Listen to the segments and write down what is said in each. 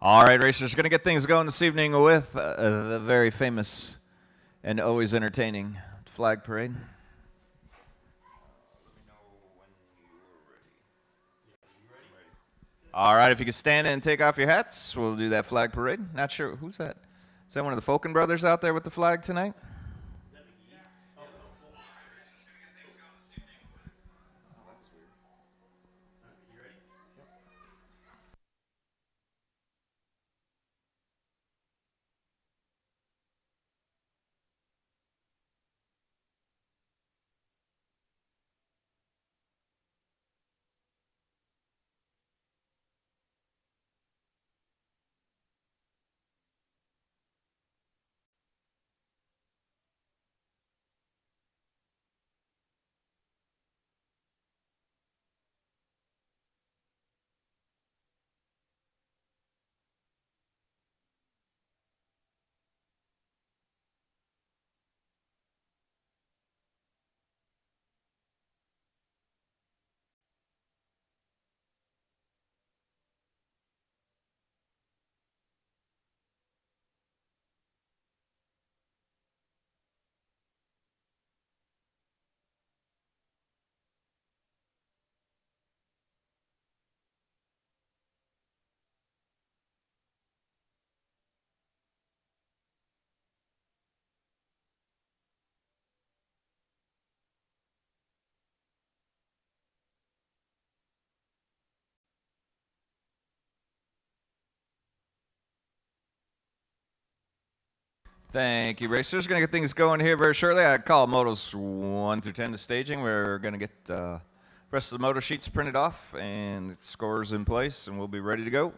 All right, racers, going to get things going this evening with the very famous and always entertaining flag parade. All right, if you could stand and take off your hats, we'll do that flag parade. Not sure, who's that? Is that one of the Falcon brothers out there with the flag tonight? Thank you, racers. Going to get things going here very shortly. I call motos 1 through 10 to staging. We're going to get the rest of the moto sheets printed off and scores in place, and we'll be ready to go.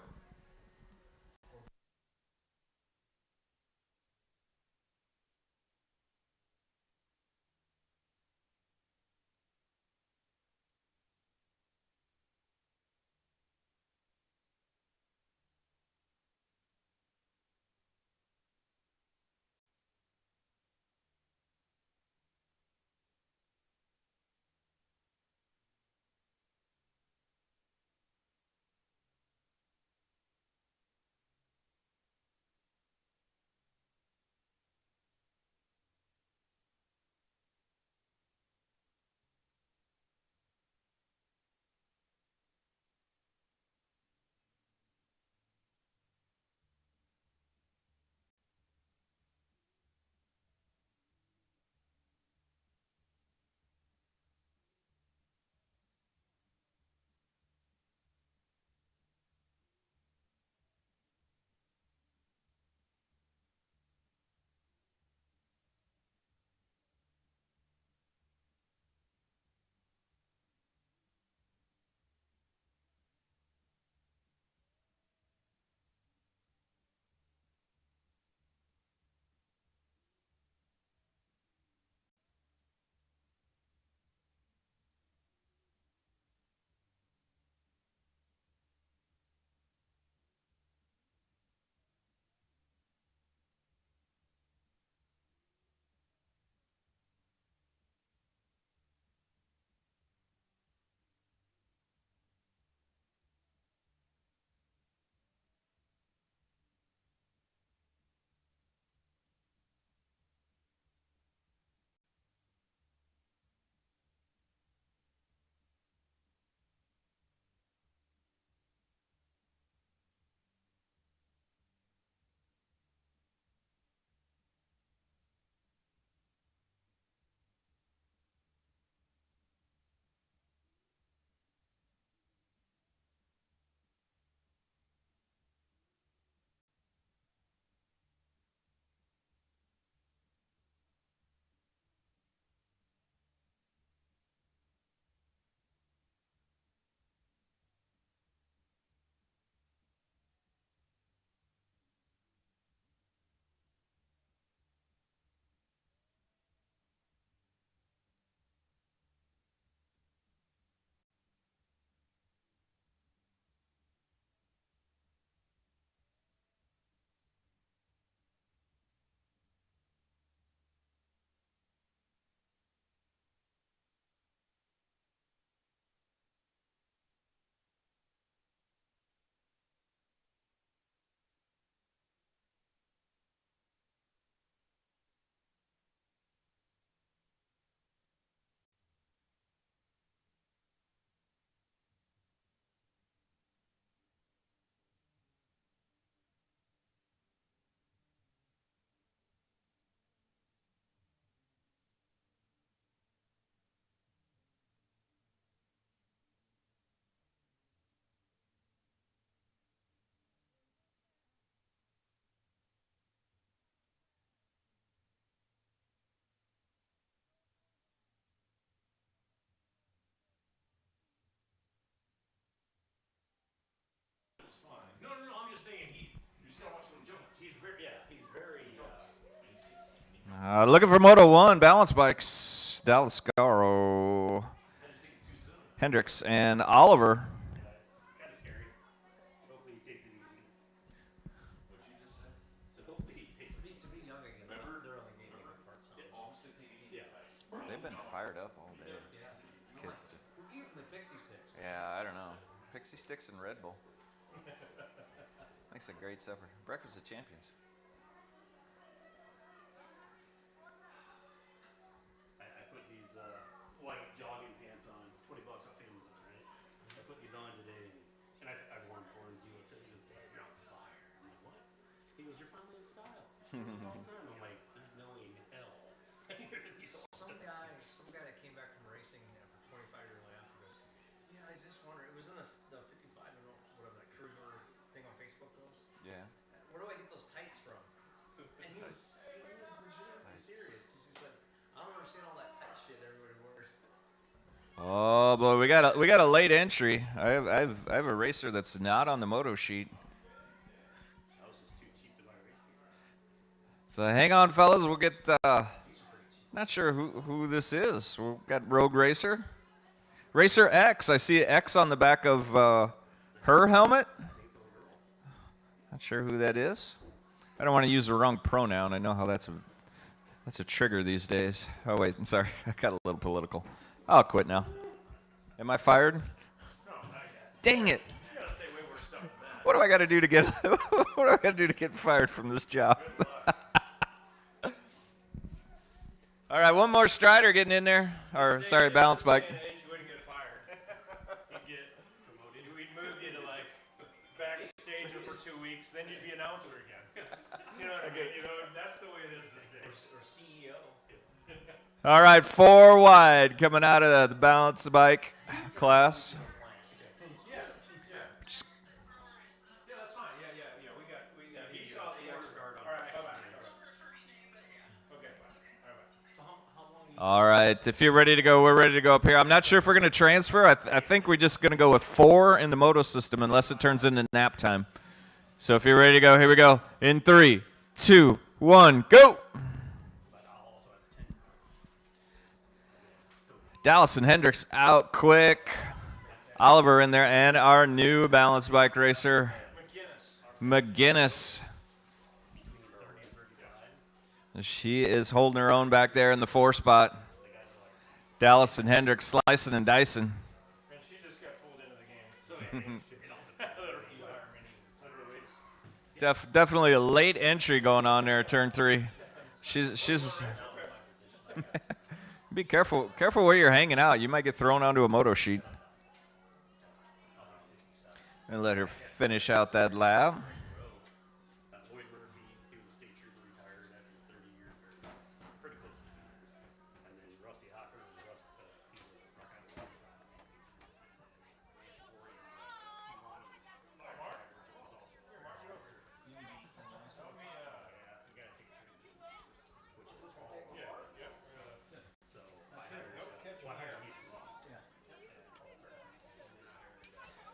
Looking for Moto 1 balance bikes. Dallas Scaro, Hendricks, and Oliver. Kind of scary. Hopefully he takes it easy. What you just said? So hopefully he takes it easy. To be young again. Remember, they're on the game parts. Yeah. They've been fired up all day. Yeah. These kids just. Who gave them the Pixie Sticks? Yeah, I don't know. Pixie Sticks and Red Bull. Makes a great supper. Breakfast of Champions. I put these white jogging pants on, $20 off Amazon, right? I put these on today, and I've worn corns. He looks at me and goes, "Dad, you're on fire." I'm like, "What?" He goes, "You're finally in style." He goes all the time. I'm like, "There's no way in hell." Some guy that came back from racing after 25-year layoff goes, "Yeah, I was just wondering. It was in the 55 and whatever that cruiser thing on Facebook goes. Yeah. Where do I get those tights from?" And he was legitimately serious. He said, "I don't understand all that tight shit everybody wears." Oh boy, we got a late entry. I have a racer that's not on the moto sheet. I was just too cheap to buy race pants. So hang on, fellas. We'll get. Not sure who this is. We've got Rogue Racer, Racer X. I see X on the back of her helmet. Not sure who that is. I don't want to use the wrong pronoun. I know how that's a trigger these days. Oh wait, I'm sorry. I got a little political. I'll quit now. Am I fired? No, not yet. Dang it! You gotta say way worse stuff than that. What do I got to do to get? What do I got to do to get fired from this job? All right, one more Strider getting in there. Or sorry, balance bike. You wouldn't get fired. You'd get promoted. We'd move you to like backstage for 2 weeks, then you'd be announcer again. You know what I mean? You know, that's the way it is these days. Or CEO. All right, 4 wide coming out of the balance bike class. Yeah, that's fine. Yeah. We got. He saw the extra guard on. All right, bye-bye. Okay, bye. All right, bye. So how long? All right, if you're ready to go, we're ready to go up here. I'm not sure if we're going to transfer. I think we're just going to go with 4 in the moto system unless it turns into nap time. So if you're ready to go, here we go. In 3, 2, 1, go. Dallas and Hendricks out quick. Oliver in there, and our new balance bike racer, McGinnis. She is holding her own back there in the 4 spot. Dallas and Hendricks slicing and dicing. And she just got pulled into the game. So Definitely a late entry going on there at turn 3. She's be careful where you're hanging out. You might get thrown onto a moto sheet. And let her finish out that lap. Lloyd Murphy, he was a state trooper, retired after 30 years, or pretty close to 30 years. And then Rusty Hocker was he was a rock and roll.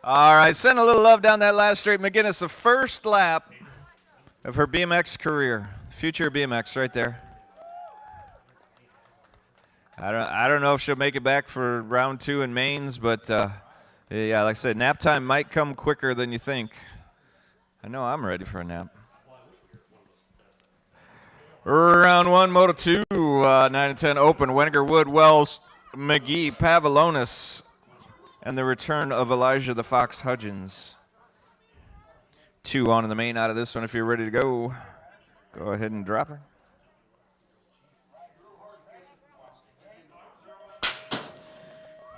All right, send a little love down that last straight. McGinnis, the first lap of her BMX career. Future BMX right there. I don't know if she'll make it back for round 2 in mains, but yeah, like I said, nap time might come quicker than you think. I know I'm ready for a nap. Round 1, Moto 2, 9 and 10 open. Weniger, Wood, Wells, McGee, Pavlonis, and the return of Elijah the Fox Hudgens. 2 on in the main out of this one. If you're ready to go, go ahead and drop her.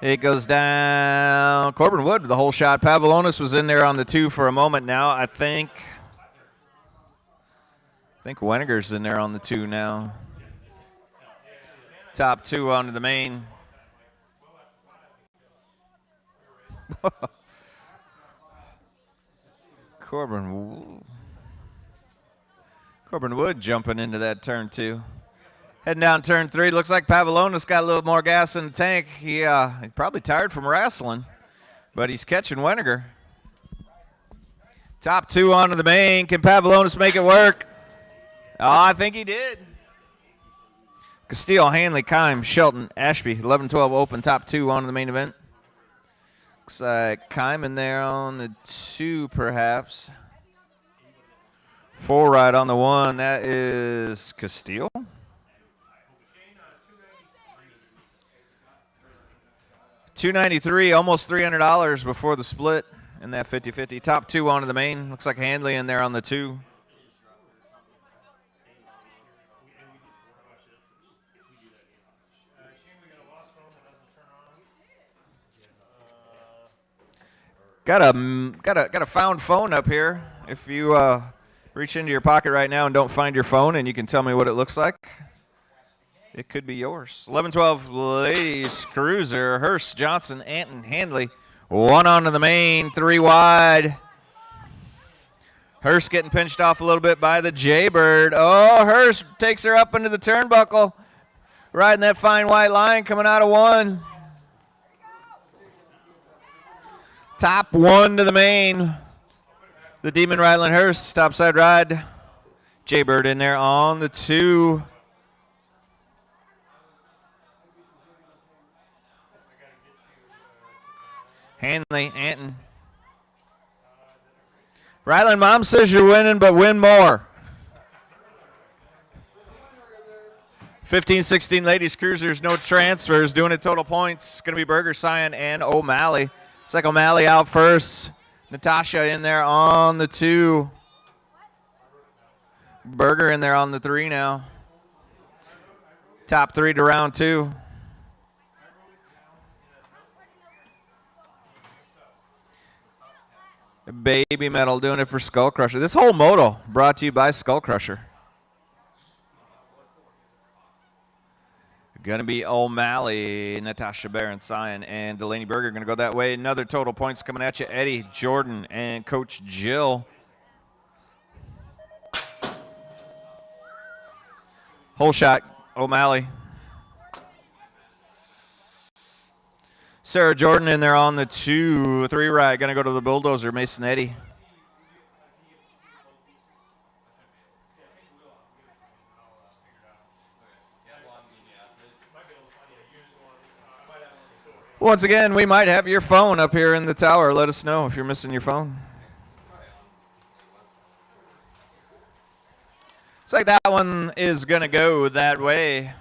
It goes down. Corbin Wood with the whole shot. Pavlonis was in there on the 2 for a moment now. I think Weniger's in there on the 2 now. Top 2 onto the main. Corbin Wood jumping into that turn 2. Heading down turn 3. Looks like Pavlonis got a little more gas in the tank. He probably tired from wrestling, but he's catching Weniger. Top 2 onto the main. Can Pavlonis make it work? Oh, I think he did. Castile, Hanley, Kime, Shelton, Ashby, 11-12 open, top 2 on to the main event. Looks like Kime in there on the 2, perhaps. 4 right on the 1. That is Castile. $293, almost $300 before the split in that 50-50. Top 2 onto the main. Looks like Handley in there on the 2. Got a found phone up here. If you reach into your pocket right now and don't find your phone, and you can tell me what it looks like, it could be yours. 11-12 ladies cruiser. Hurst, Johnson, Anton, Handley. 1 onto the main, 3 wide. Hurst getting pinched off a little bit by the Jaybird. Oh, Hurst takes her up into the turnbuckle. Riding that fine white line coming out of 1. Top 1 to the main. The Demon Ryland Hurst, topside ride. Jaybird in there on the 2. Hanley, Anton. Ryland mom says you're winning, but win more. 15-16 ladies cruisers, no transfers. Doing it total points. It's going to be Berger, Cyan, and O'Malley. It's like O'Malley out first. Natasha in there on the 2. Berger in there on the 3 now. Top 3 to round 2. Baby Metal doing it for Skull Crusher. This whole moto brought to you by Skull Crusher. Going to be O'Malley, Natasha Barron, Cyan, and Delaney Berger going to go that way. Another total points coming at you. Eddie, Jordan, and Coach Jill. Whole shot, O'Malley. Sarah Jordan in there on the 2, 3 right. Going to go to the Bulldozer, Mason Eddy. Once again, we might have your phone up here in the tower. Let us know if you're missing your phone. Looks like that one is going to go that way.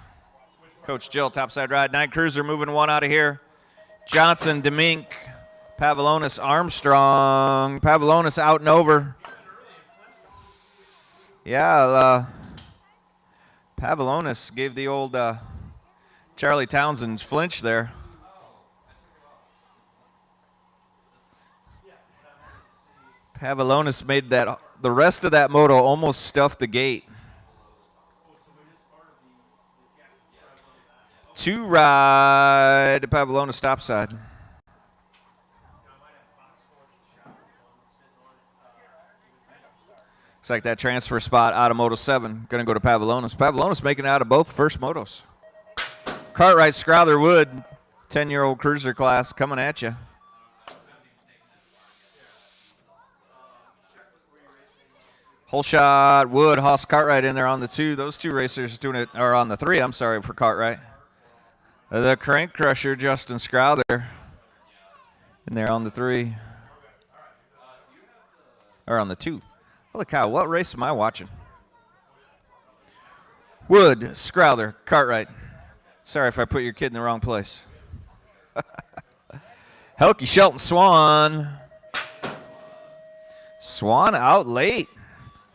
Coach Jill, topside ride. 9 cruiser moving 1 out of here. Johnson, Demink, Pavlonis, Armstrong. Pavlonis out and over. Yeah, Pavlonis gave the old Charlie Townsend flinch there. Pavlonis made that the rest of that moto almost stuffed the gate. 2 ride, Pavlonis topside. Looks like that transfer spot out of Moto 7 going to go to Pavlonis. Pavlonis making it out of both first motos. Cartwright, Scrowther, Wood, 10-year-old cruiser class coming at you. Whole shot, Wood, Haas, Cartwright in there on the 2. Those 2 racers doing it, or on the 3, I'm sorry, for Cartwright. The Crank Crusher, Justin Scrowther, in there on the 3. Or on the 2. Holy cow, what race am I watching? Wood, Scrowther, Cartwright. Sorry if I put your kid in the wrong place. Helke, Shelton, Swan. Swan out late.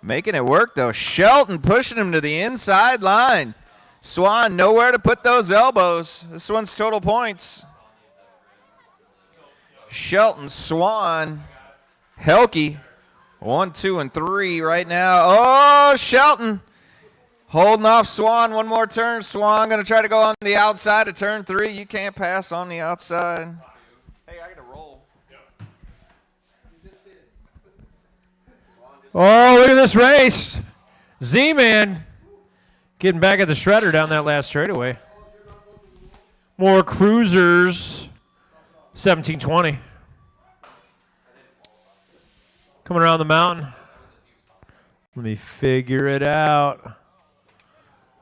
Making it work, though. Shelton pushing him to the inside line. Swan nowhere to put those elbows. This one's total points. Shelton, Swan, Helke. 1, 2, and 3 right now. Oh, Shelton holding off Swan. One more turn. Swan going to try to go on the outside of turn 3. You can't pass on the outside. Hey, I got to roll. Oh, look at this race. Z-Man getting back at the shredder down that last straightaway. More cruisers. 17-20. Coming around the mountain. Let me figure it out.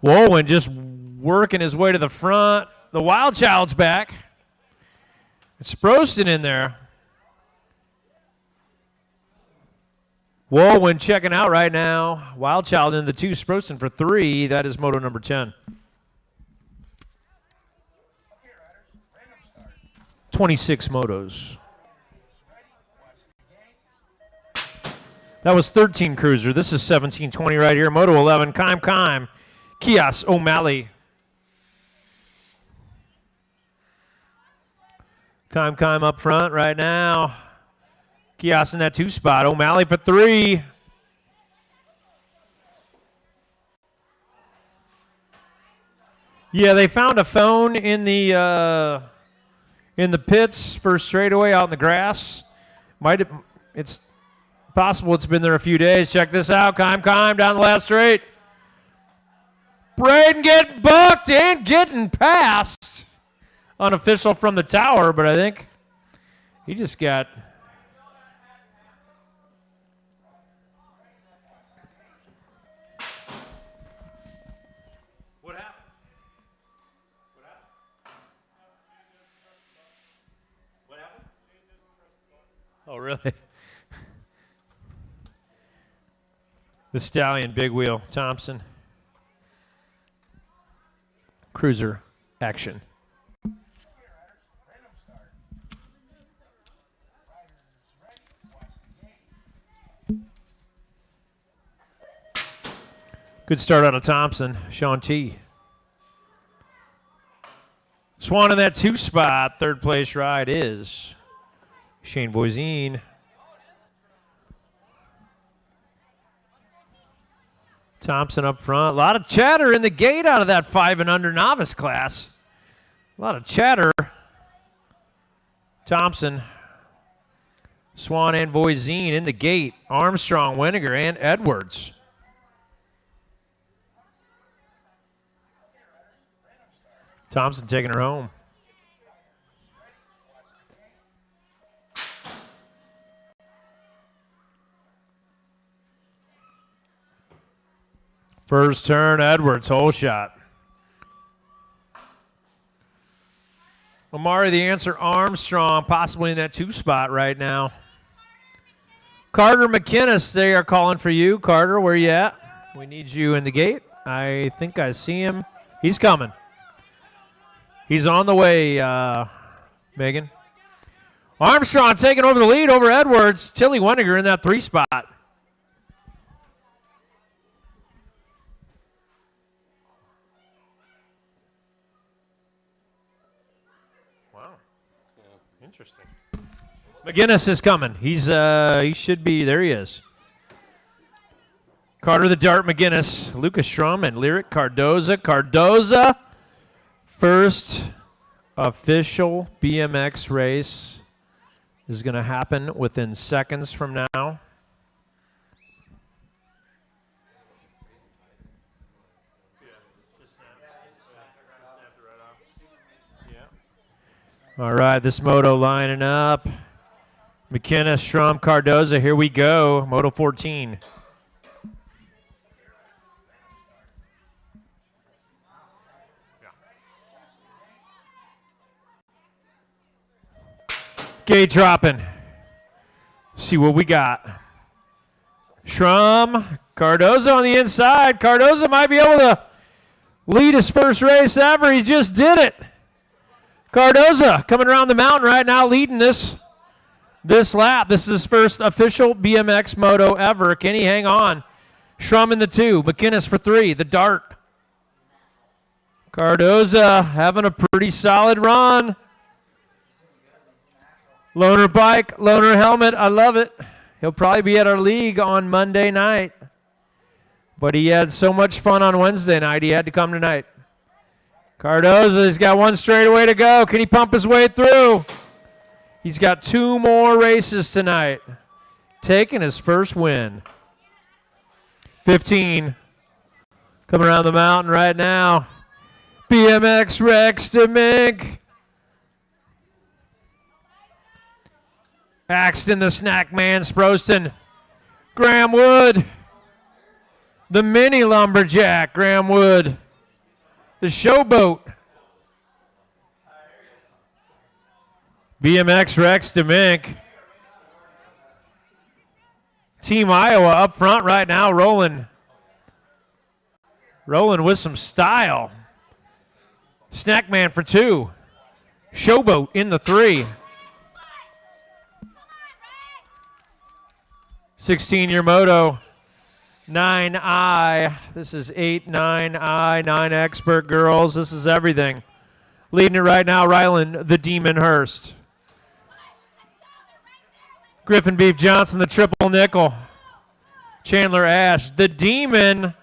Whoa, and just working his way to the front. The Wild Child's back. It's Sproston in there. Walwyn checking out right now. Wild Child in the 2, Sproston for 3. That is moto number 10. 26 motos. That was 13 Cruiser. This is 1720 right here. Moto 11, Kime. Kios O'Malley. Kime up front right now. Kios in that 2 spot. O'Malley for 3. Yeah, they found a phone in the pits for straightaway out in the grass. It's possible it's been there a few days. Check this out. Kime down the last straight. Braden getting bucked and getting past. Unofficial from the tower, but I think he just got... What happened? What happened? Oh, really? The Stallion, big wheel, Thompson. Cruiser action. Good start out of Thompson. Sean T. Swan in that 2 spot. Third place ride is Shane Voisin. Thompson up front. A lot of chatter in the gate out of that 5 and under novice class. A lot of chatter. Thompson, Swan and Voisin in the gate. Armstrong, Winiger, and Edwards. Thompson taking her home. First turn, Edwards, hole shot. Omari, the answer, Armstrong, possibly in that 2 spot right now. Carter McInnes, they are calling for you. Carter, where you at? We need you in the gate. I think I see him. He's coming. He's on the way, Megan. Armstrong taking over the lead over Edwards. Tilly Weniger in that 3 spot. Wow. Interesting. McGinnis is coming. He should be. There he is. Carter the Dart McGinnis, Lucas Strum, and Lyric Cardoza. First official BMX race is going to happen within seconds from now. All right, this moto lining up. McKenna, Strum, Cardoza, here we go. Moto 14. Gate dropping. See what we got. Strum, Cardoza on the inside. Cardoza might be able to lead his first race ever. He just did it. Cardoza coming around the mountain right now, leading this lap. This is his first official BMX moto ever. Can he hang on? Strum in the 2. McInnes for 3. The Dart. Cardoza having a pretty solid run. Loaner bike, loaner helmet. I love it. He'll probably be at our league on Monday night. But he had so much fun on Wednesday night, he had to come tonight. Cardoza's got one straightaway to go. Can he pump his way through? He's got 2 more races tonight. Taking his first win. 15. Coming around the mountain right now. BMX Rex to Mink. Axton, the snack man, Sproston. Graham Wood. The mini lumberjack, Graham Wood. the Showboat. BMX Rex DeMink. Team Iowa up front right now, rolling with some style. Snackman for 2. Showboat in the 3. 16-year moto. 9I. This is 8, 9I, 9 expert girls. This is everything. Leading it right now, Rylan the Demon Hurst. Griffin Beef Johnson, the triple nickel. Chandler Ash. The Demon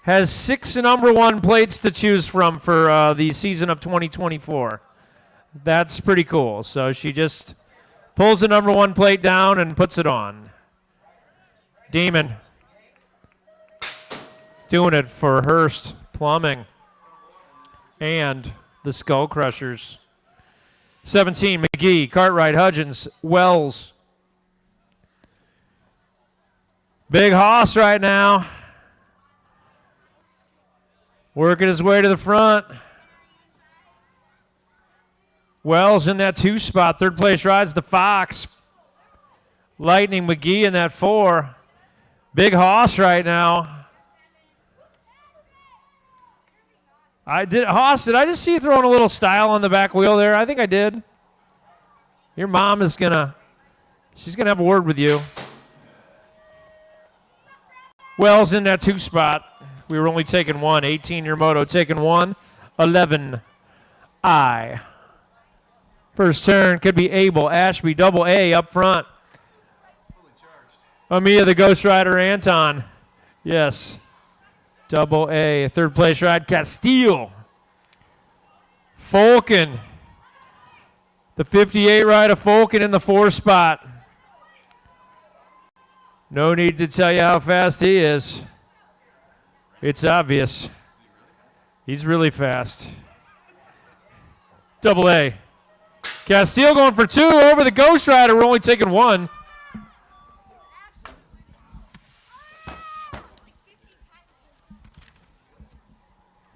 has 6 number 1 plates to choose from for the season of 2024. That's pretty cool. So she just pulls the number 1 plate down and puts it on. Demon doing it for Hurst Plumbing and the Skull Crushers. 17, McGee, Cartwright, Hudgens, Wells. Big Hoss right now. Working his way to the front. Wells in that 2 spot. Third place rides the Fox. Lightning McGee in that 4. Big Hoss right now. Hoss, did I just see you throwing a little style on the back wheel there? I think I did. Your mom is she's gonna have a word with you. Wells in that 2 spot. We were only taking 1. 18-year moto taking 1. 11. I. First turn could be Abel, Ashby, double A up front. Amia the Ghost Rider Anton. Yes. Double A. Third place ride, Castile. Fulkin. The 58 ride of Fulkin in the 4 spot. No need to tell you how fast he is. It's obvious. He's really fast. Double A. Castile going for 2 over the Ghost Rider. We're only taking 1.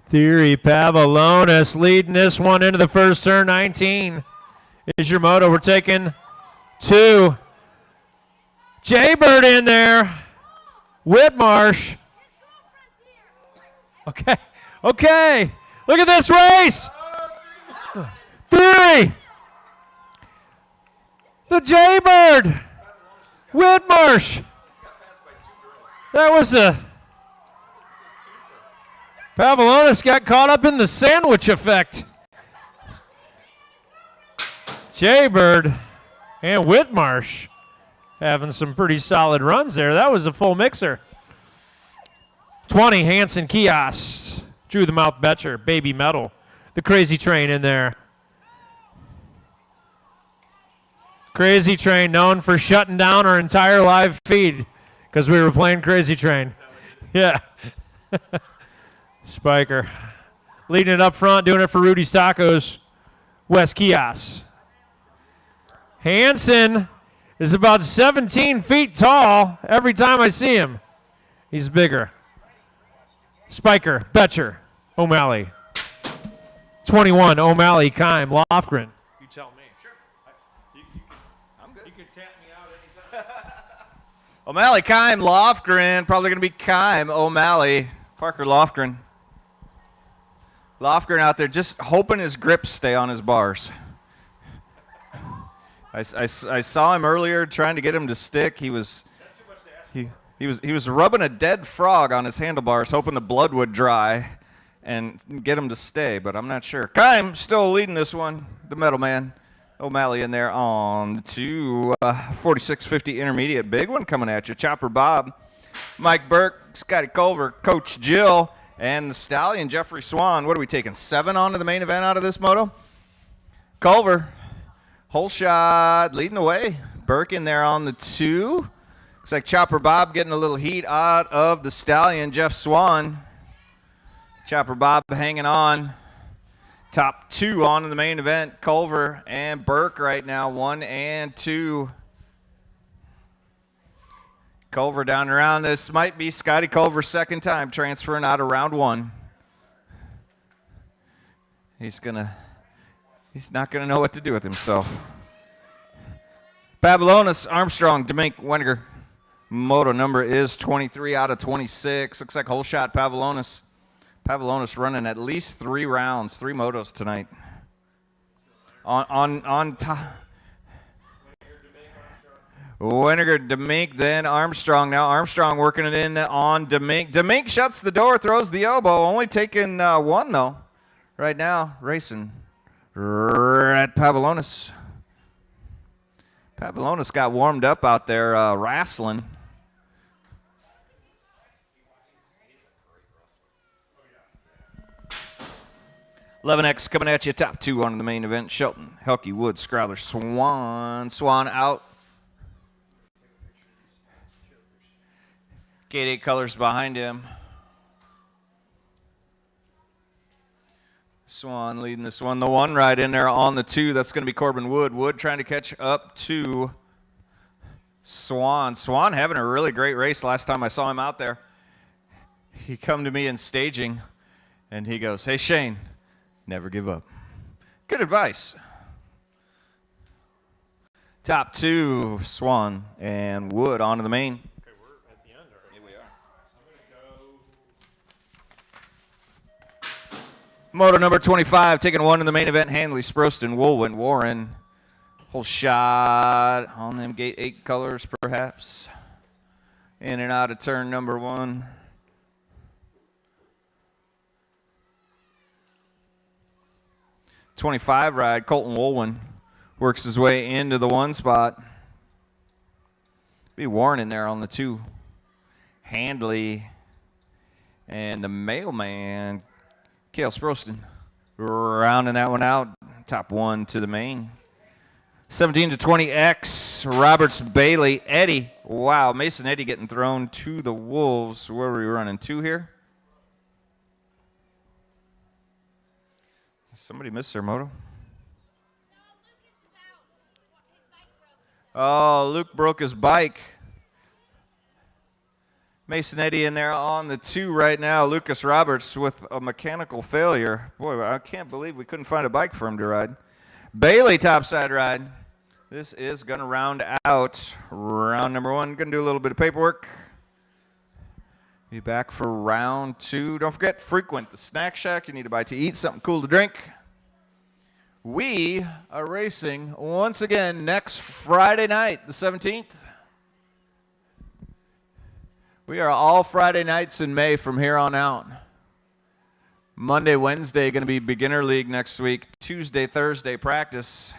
Theory Pavlonis leading this one into the first turn. 19 is your moto. We're taking 2. Jaybird in there. Whitmarsh. Okay. Look at this race. 3. The Jaybird. Whitmarsh. That was Pavlonis got caught up in the sandwich effect. Jaybird and Whitmarsh having some pretty solid runs there. That was a full mixer. 20, Hanson Kios. Drew the Mouth Betcher, Baby Metal. The Crazy Train in there. Crazy Train known for shutting down our entire live feed because we were playing Crazy Train. Yeah. Spiker. Leading it up front, doing it for Rudy's Tacos. Wes Kios. Hanson is about 17 feet tall every time I see him. He's bigger. Spiker, Betcher, O'Malley. 21, O'Malley, Kime, Lofgren. You tell me. Sure. I'm good. You can tap me out anytime. O'Malley, Kime, Lofgren. Probably going to be Kime, O'Malley, Parker Lofgren. Lofgren out there just hoping his grips stay on his bars. I saw him earlier trying to get him to stick. He was rubbing a dead frog on his handlebars, hoping the blood would dry and get him to stay, but I'm not sure. Kime still leading this one, the metal man. O'Malley in there on to 4650 intermediate. Big one coming at you. Chopper Bob, Mike Burke, Scotty Culver, Coach Jill, and the Stallion, Jeffrey Swan. What are we taking, 7 on to the main event out of this moto? Culver, whole shot, leading the way. Burke in there on the 2. Looks like Chopper Bob getting a little heat out of the Stallion, Jeff Swan. Chopper Bob hanging on. Top 2 on in the main event. Culver and Burke right now, 1 and 2. Culver down around. This might be Scotty Culver's second time transferring out of round 1. He's not gonna know what to do with himself. Babylonis, Armstrong, Demink, Weniger. Moto number is 23 out of 26. Looks like whole shot Pavilonis. Pavilonis running at least 3 rounds, 3 motos tonight. On top. Weniger, Demink, then Armstrong. Now Armstrong working it in on Demink. Demink shuts the door, throws the elbow. Only taking 1 though. Right now, racing at Pavilonis. Pavilonis got warmed up out there wrestling. $11X coming at you, top 2 on the main event. Shelton, Helke, Wood, Scrowler, Swan out. Gate 8 colors behind him. Swan leading this one. The 1 right in there on the 2. That's going to be Corbin Wood. Wood trying to catch up to Swan. Swan having a really great race last time I saw him out there. He come to me in staging, and he goes, "Hey, Shane, never give up." Good advice. Top 2, Swan and Wood onto the main. Okay, we're at the end already. Here we are. I'm gonna go. Moto number 25, taking 1 in the main event. Handley, Sproston, Woolwin, Warren. Whole shot on them gate 8 colors, perhaps. In and out of turn number 1. .25 ride, Colton Woolwin works his way into the 1 spot. Be Warren in there on the 2. Handley and the mailman, Cale Sproston, rounding that one out. Top 1 to the main. 17 to 20X, Roberts, Bailey, Eddie. Wow, Mason Eddie getting thrown to the Wolves. Where are we running? 2 here? Somebody missed their moto. Oh, Luke broke his bike. Mason Eddie in there on the 2 right now. Lucas Roberts with a mechanical failure. Boy, I can't believe we couldn't find a bike for him to ride. Bailey topside ride. This is going to round out round number 1. Going to do a little bit of paperwork. Be back for round 2. Don't forget, frequent the snack shack. You need to buy to eat, something cool to drink. We are racing once again next Friday night, the 17th. We are all Friday nights in May from here on out. Monday, Wednesday going to be beginner league next week. Tuesday, Thursday practice.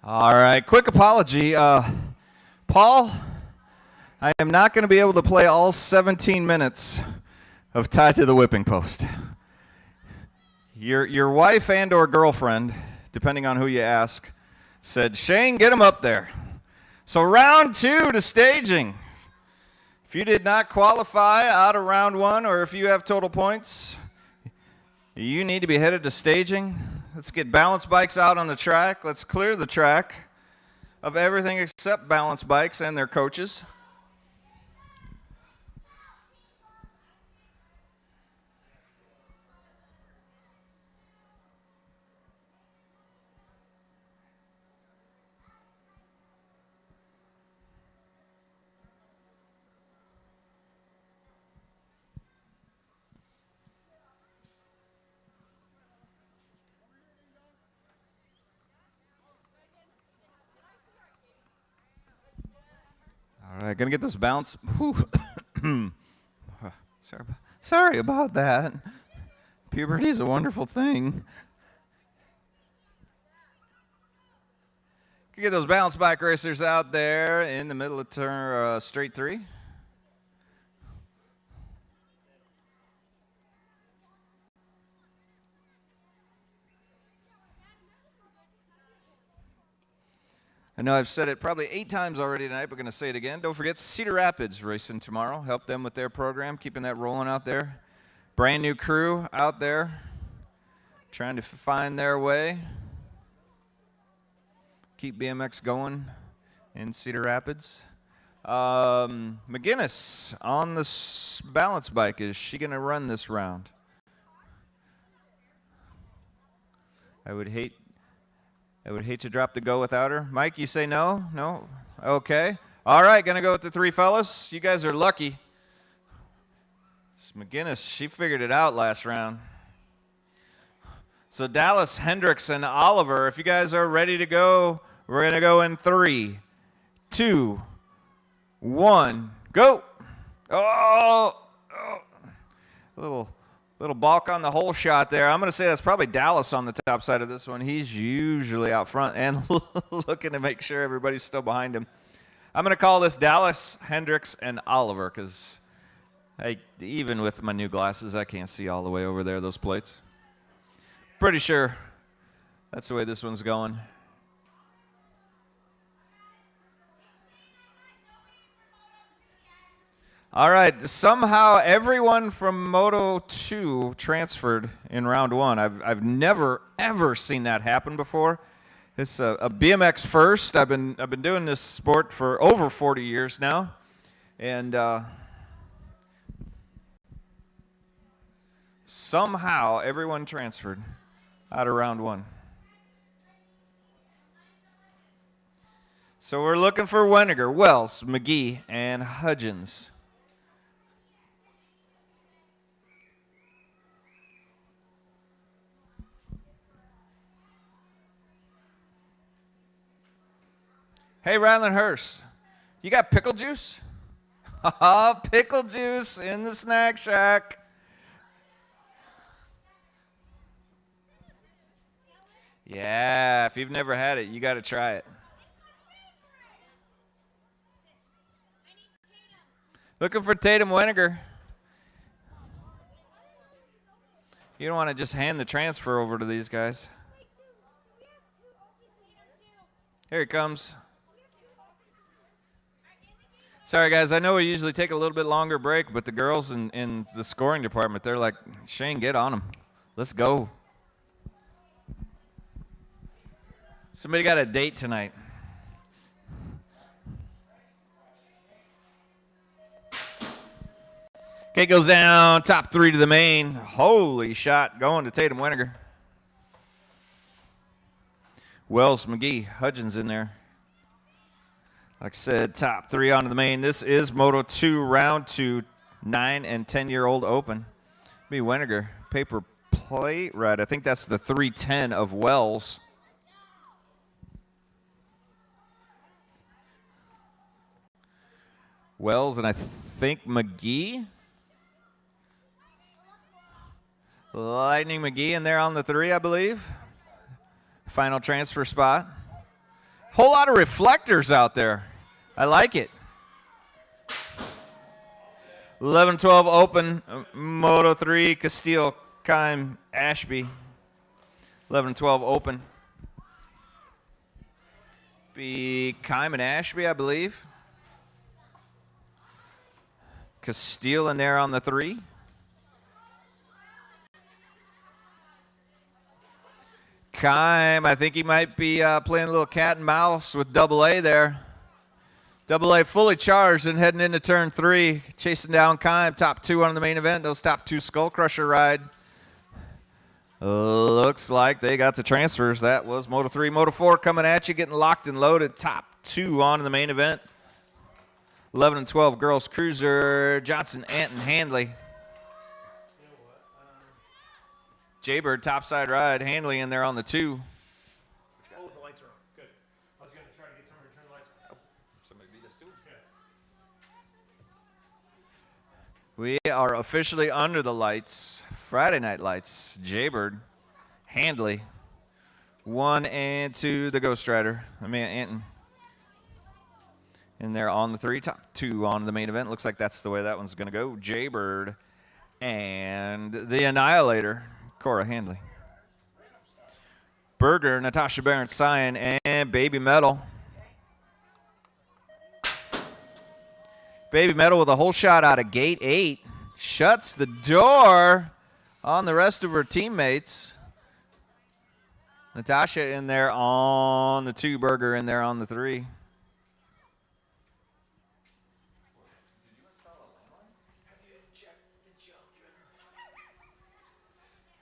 All right, quick apology. Paul, I am not going to be able to play all 17 minutes of Tied to the Whipping Post. Your wife and or girlfriend, depending on who you ask, said, Shane, get him up there. So round 2 to staging. If you did not qualify out of round 1, or if you have total points, you need to be headed to staging. Let's get balance bikes out on the track. Let's clear the track of everything except balance bikes and their coaches. All right, gonna get this bounce. Sorry about that. Puberty is a wonderful thing. Can get those balance bike racers out there in the middle of turn straight 3. I know I've said it probably 8 times already tonight, but going to say it again. Don't forget Cedar Rapids racing tomorrow. Help them with their program, keeping that rolling out there. Brand new crew out there trying to find their way. Keep BMX going in Cedar Rapids. McGinnis on the balance bike. Is she going to run this round? I would hate to drop the go without her. Mike, you say no? No? Okay. All right, going to go with the 3 fellas. You guys are lucky. This McGinnis, she figured it out last round. So Dallas, Hendricks, and Oliver, if you guys are ready to go, we're going to go in 3, 2, 1, go. Oh, little balk on the hole shot there. I'm going to say that's probably Dallas on the top side of this one. He's usually out front and looking to make sure everybody's still behind him. I'm going to call this Dallas, Hendricks, and Oliver because even with my new glasses, I can't see all the way over there, those plates. Pretty sure that's the way this one's going. All right, somehow everyone from Moto 2 transferred in round 1. I've never, ever seen that happen before. It's a BMX first. I've been doing this sport for over 40 years now. And somehow everyone transferred out of round 1. So we're looking for Weniger, Wells, McGee, and Hudgens. Hey, Ryland Hurst, you got pickle juice? Pickle juice in the snack shack. Yeah, if you've never had it, you got to try it. Looking for Tatum Weniger. You don't want to just hand the transfer over to these guys. Here he comes. Sorry, guys. I know we usually take a little bit longer break, but the girls in the scoring department, they're like, Shane, get on them. Let's go. Somebody got a date tonight. Okay, goes down, top 3 to the main. Holy shot, going to Tatum Weniger. Wells, McGee, Hudgens in there. Like I said, top 3 onto the main. This is Moto 2, round 2, 9 and 10-year-old open. Be Weniger, paper plate, right? I think that's the 310 of Wells. Wells and I think McGee. Lightning McGee in there on the 3, I believe. Final transfer spot. Whole lot of reflectors out there. I like it. 11-12 open, Moto 3, Castile, Kime, Ashby. 11-12 open. Be Kime and Ashby, I believe. Castile in there on the 3. Kime, I think he might be playing a little cat and mouse with Double A there. Double A fully charged and heading into turn 3, chasing down Kime, top 2 on the main event. Those top 2 Skull Crusher ride. Looks like they got the transfers. That was Moto 3. Moto 4 coming at you, getting locked and loaded. Top 2 on in the main event. 11-12 Girls Cruiser, Johnson, Anton, Handley. Jaybird topside ride, Handley in there on the 2. Oh, the lights are on. Good. I was going to try to get somebody to turn the lights on. Somebody beat us too. Yeah. We are officially under the lights. Friday night lights. Jaybird, Handley, 1 and 2, the Ghost Rider. Anton. In there on the 3, top 2 on the main event. Looks like that's the way that one's going to go. Jaybird and the Annihilator, Cora Handley. Berger, Natasha Barron, Cyan, and Baby Metal. Baby Metal with a whole shot out of gate 8. Shuts the door on the rest of her teammates. Natasha in there on the 2, Berger in there on the 3.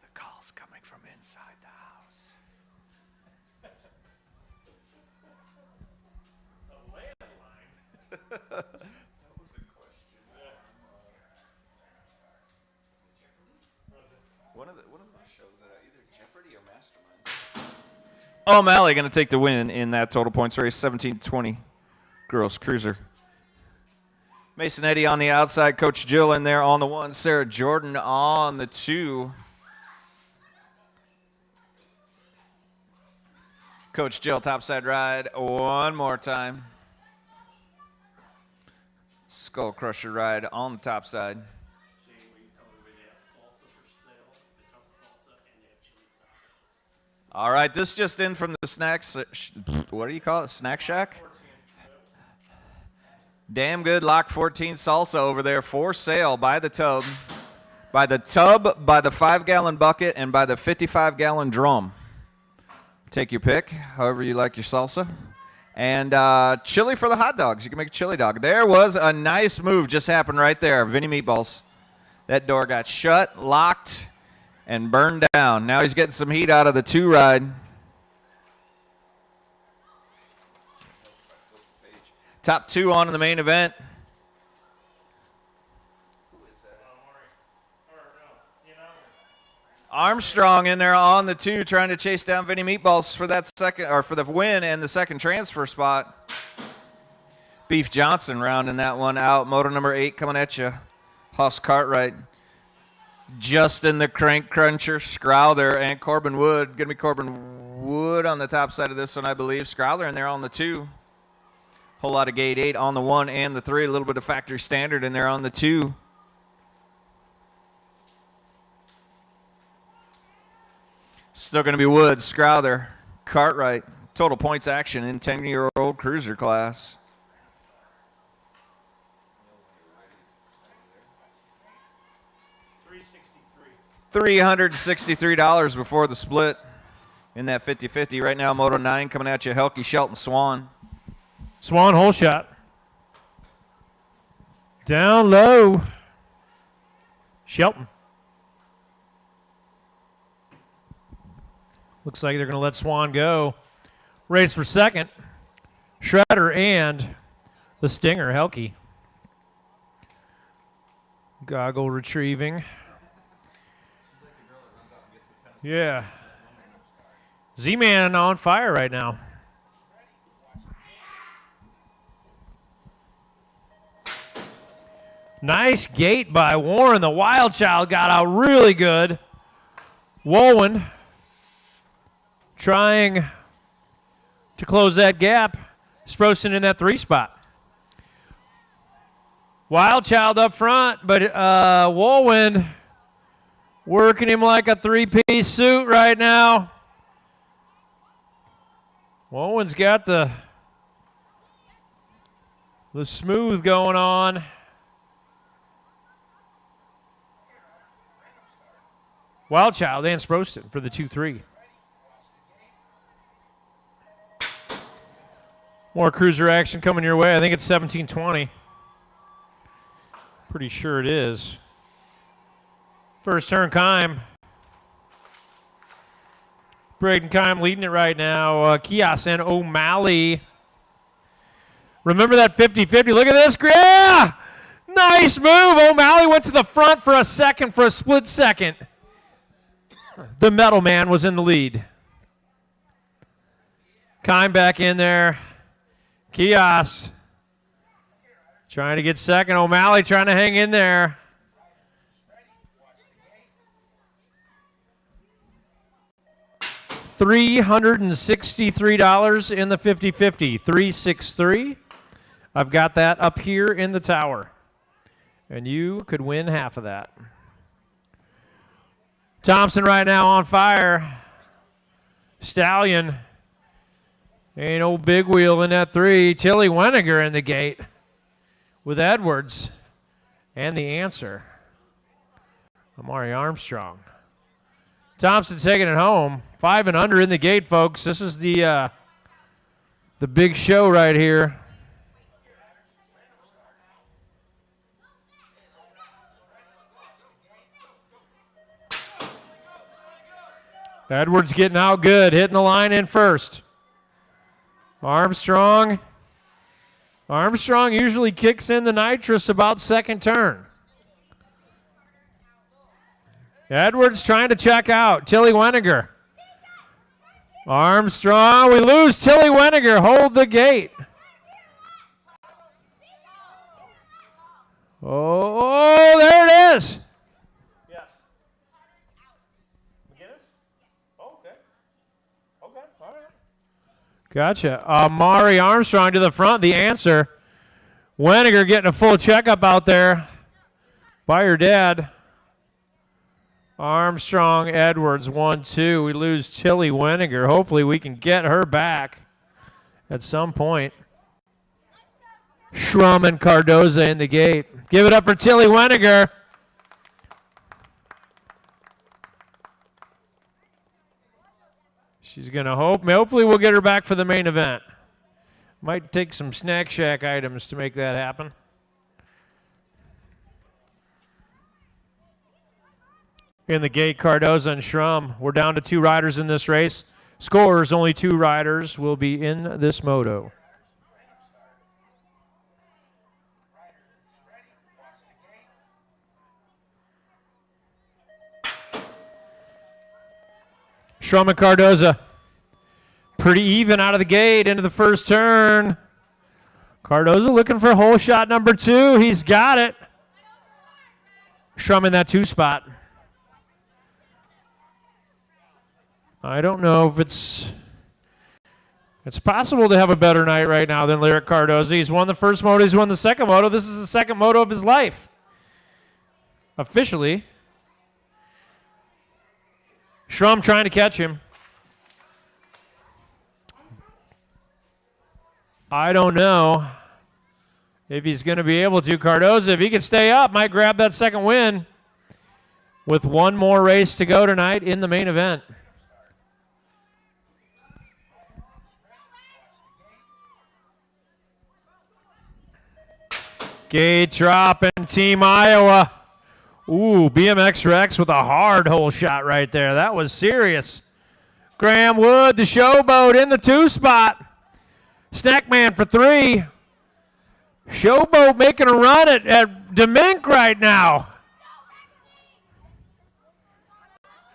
The call's coming from inside the house. A landline. That was a question. One of those shows that are either Jeopardy or Masterminds. O'Malley going to take the win in that total points race, 17-20 Girls Cruiser. Mason Eddy on the outside, Coach Jill in there on the 1, Sarah Jordan on the 2. Coach Jill topside ride one more time. Skull Crusher ride on the top side. Shane, will you tell everybody they have salsa for sale? They talk salsa and they have chili flowers. All right, this just in from the snacks. What do you call it? Snack Shack? Damn good Lock 14 salsa over there for sale by the tub. By the tub, by the 5-gallon bucket, and by the 55-gallon drum. Take your pick, however you like your salsa. And chili for the hot dogs. You can make a chili dog. There was a nice move just happened right there. Vinny Meatballs. That door got shut, locked, and burned down. Now he's getting some heat out of the 2 ride. Top 2 on in the main event. Armstrong in there on the 2, trying to chase down Vinny Meatballs for that second, or for the win and the second transfer spot. Beef Johnson rounding that one out. Moto number 8 coming at you. Huss Cartwright. Justin the Crank Cruncher, Scrowther, and Corbin Wood. Going to be Corbin Wood on the top side of this one, I believe. Scrowther in there on the 2. Whole lot of gate 8 on the 1 and the 3. A little bit of factory standard in there on the 2. Still going to be Wood, Scrowther, Cartwright. Total points action in 10-year-old cruiser class. $363 before the split in that 50-50. Right now, Moto 9 coming at you, Helke, Shelton, Swan. Swan hole shot. Down low. Shelton. Looks like they're going to let Swan go. Race for second. Shredder and the Stinger, Helke. Goggle retrieving. Yeah. Z-Man on fire right now. Nice gate by Warren. The Wild Child got out really good. Woolman trying to close that gap. Sprosten in that 3 spot. Wild Child up front, but Woolwind working him like a 3-piece suit right now. Woolwind's got the smooth going on. Wild Child and Sprosten for the 2-3. More cruiser action coming your way. I think it's 17-20. Pretty sure it is. First turn, Kime. Braden Kime leading it right now. Kios and O'Malley. Remember that 50-50? Look at this. Yeah! Nice move. O'Malley went to the front for a split second. The Metal Man was in the lead. Kime back in there. Kios trying to get second. O'Malley trying to hang in there. $363 in the 50-50. 363. I've got that up here in the tower. And you could win half of that. Thompson right now on fire. Stallion. Ain't no big wheel in that 3. Tilly Weniger in the gate with Edwards. And the answer, Amari Armstrong. Thompson taking it home. 5 and under in the gate, folks. This is the big show right here. Edwards getting out good, hitting the line in first. Armstrong usually kicks in the nitrous about second turn. Edwards trying to check out. Tilly Weniger. Armstrong, we lose Tilly Weniger. Hold the gate. Oh, there it is. Gotcha. Amari Armstrong to the front, the answer. Weniger getting a full checkup out there by her dad. Armstrong, Edwards, 1-2. We lose Tilly Weniger. Hopefully we can get her back at some point. Schrum and Cardoza in the gate. Give it up for Tilly Weniger. She's going to hopefully we'll get her back for the main event. Might take some Snack Shack items to make that happen. In the gate, Cardoza and Schrum. We're down to 2 riders in this race. Scores, only 2 riders will be in this moto. Schrum and Cardoza. Pretty even out of the gate into the first turn. Cardoza looking for hole shot number 2. He's got it. Schrum in that 2 spot. I don't know if it's possible to have a better night right now than Lyric Cardoza. He's won the first moto. He's won the second moto. This is the second moto of his life. Officially. Schrum trying to catch him. I don't know if he's going to be able to. Cardoza, if he can stay up, might grab that second win with 1 more race to go tonight in the main event. Gate drop and Team Iowa. Ooh, BMX Rex with a hard hole shot right there. That was serious. Graham Wood, the Showboat in the 2 spot. Snackman for 3. Showboat making a run at Demink right now.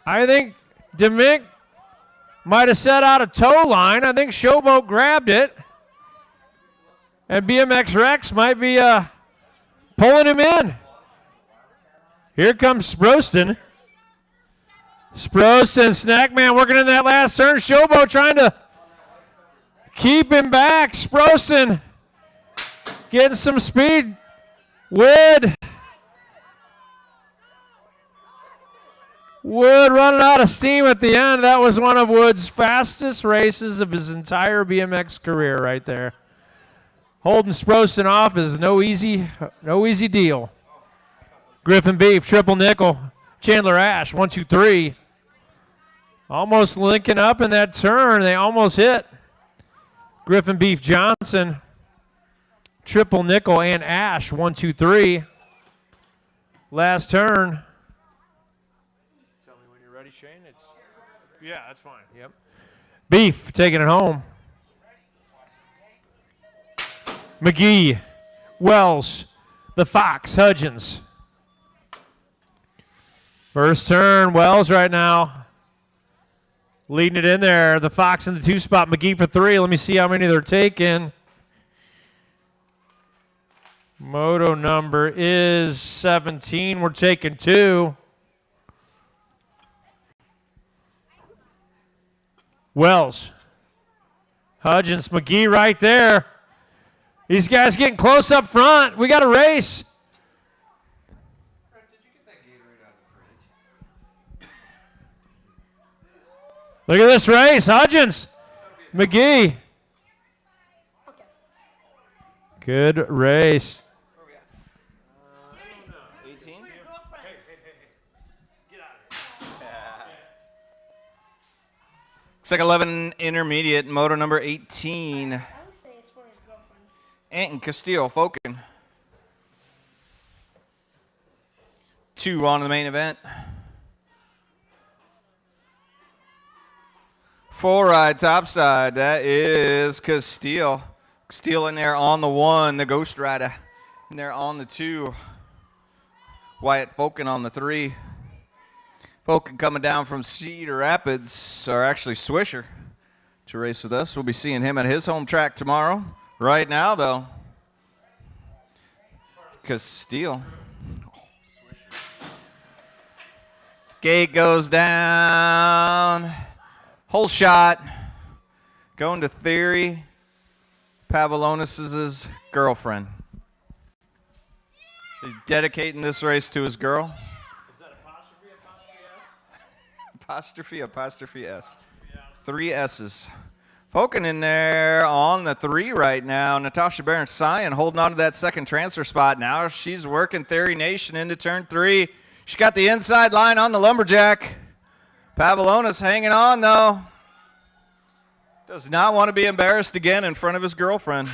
I think Demink might have set out a tow line. I think Showboat grabbed it. And BMX Rex might be pulling him in. Here comes Sprosten. Snackman working in that last turn. Showboat trying to Keeping back. Sprosen getting some speed. Wood running out of steam at the end. That was one of Wood's fastest races of his entire BMX career right there. Holding Sprosen off is no easy deal. Griffin Beef, triple nickel. Chandler Ash, 1, 2, 3. Almost linking up in that turn. They almost hit. Griffin Beef Johnson, triple nickel and Ash, 1, 2, 3. Last turn. Tell me when you're ready, Shane. Yeah, that's fine. Yep. Beef taking it home. McGee, Wells, the Fox, Hudgens. First turn, Wells right now. Leading it in there. The Fox in the 2 spot, McGee for 3. Let me see how many they're taking. Moto number is 17. We're taking 2. Wells. Hudgens, McGee right there. These guys getting close up front. We got a race. Did you get that Gatorade out of the fridge? Look at this race. Hudgens, McGee. Good race. Where are we at? 18? Looks like 11 intermediate, moto number 18. I would say it's for his girlfriend. Anton Castillo, Foken. 2 on the main event. 4 ride topside. That is Castillo. Castillo in there on the 1, the Ghost Rider. In there on the 2. Wyatt Foken on the 3. Foken coming down from Cedar Rapids, or actually Swisher, to race with us. We'll be seeing him at his home track tomorrow. Right now, though, Castillo. Gate goes down. Whole shot. Going to Theory. Pavlonis' girlfriend. He's dedicating this race to his girl. Is that Apostrophe S. 3 S's. Foken in there on the 3 right now. Natasha Barron-Sion holding on to that second transfer spot. Now she's working Theory Nation into turn 3. She got the inside line on the Lumberjack. Pavlonis hanging on, though. Does not want to be embarrassed again in front of his girlfriend.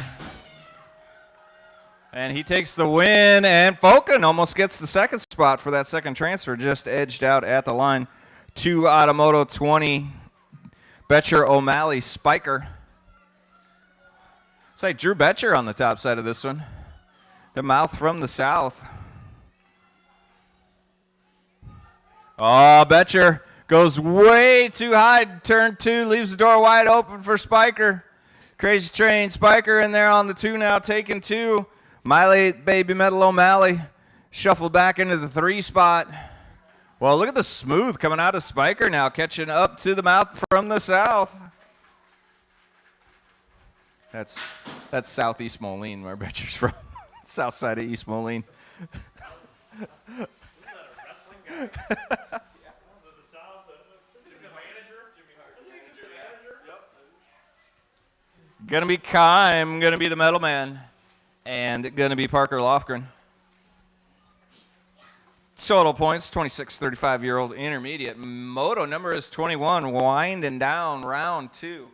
And he takes the win, and Foken almost gets the second spot for that second transfer, just edged out at the line. 2 out of Moto 20. Betcher, O'Malley, Spiker. It's like Drew Betcher on the top side of this one. The mouth from the south. Oh, Betcher goes way too high. Turn 2, leaves the door wide open for Spiker. Crazy Train, Spiker in there on the 2 now, taking 2. Miley, Baby Metal O'Malley, shuffled back into the 3 spot. Well, look at the smooth coming out of Spiker now, catching up to the mouth from the south. That's southeast Moline, where Betcher's from. South side of East Moline. Isn't that a wrestling guy? Gonna be Kime, gonna be the Metal Man, and gonna be Parker Lofgren. Total points, 26, 35-year-old intermediate. Moto number is 21, winding down round 2.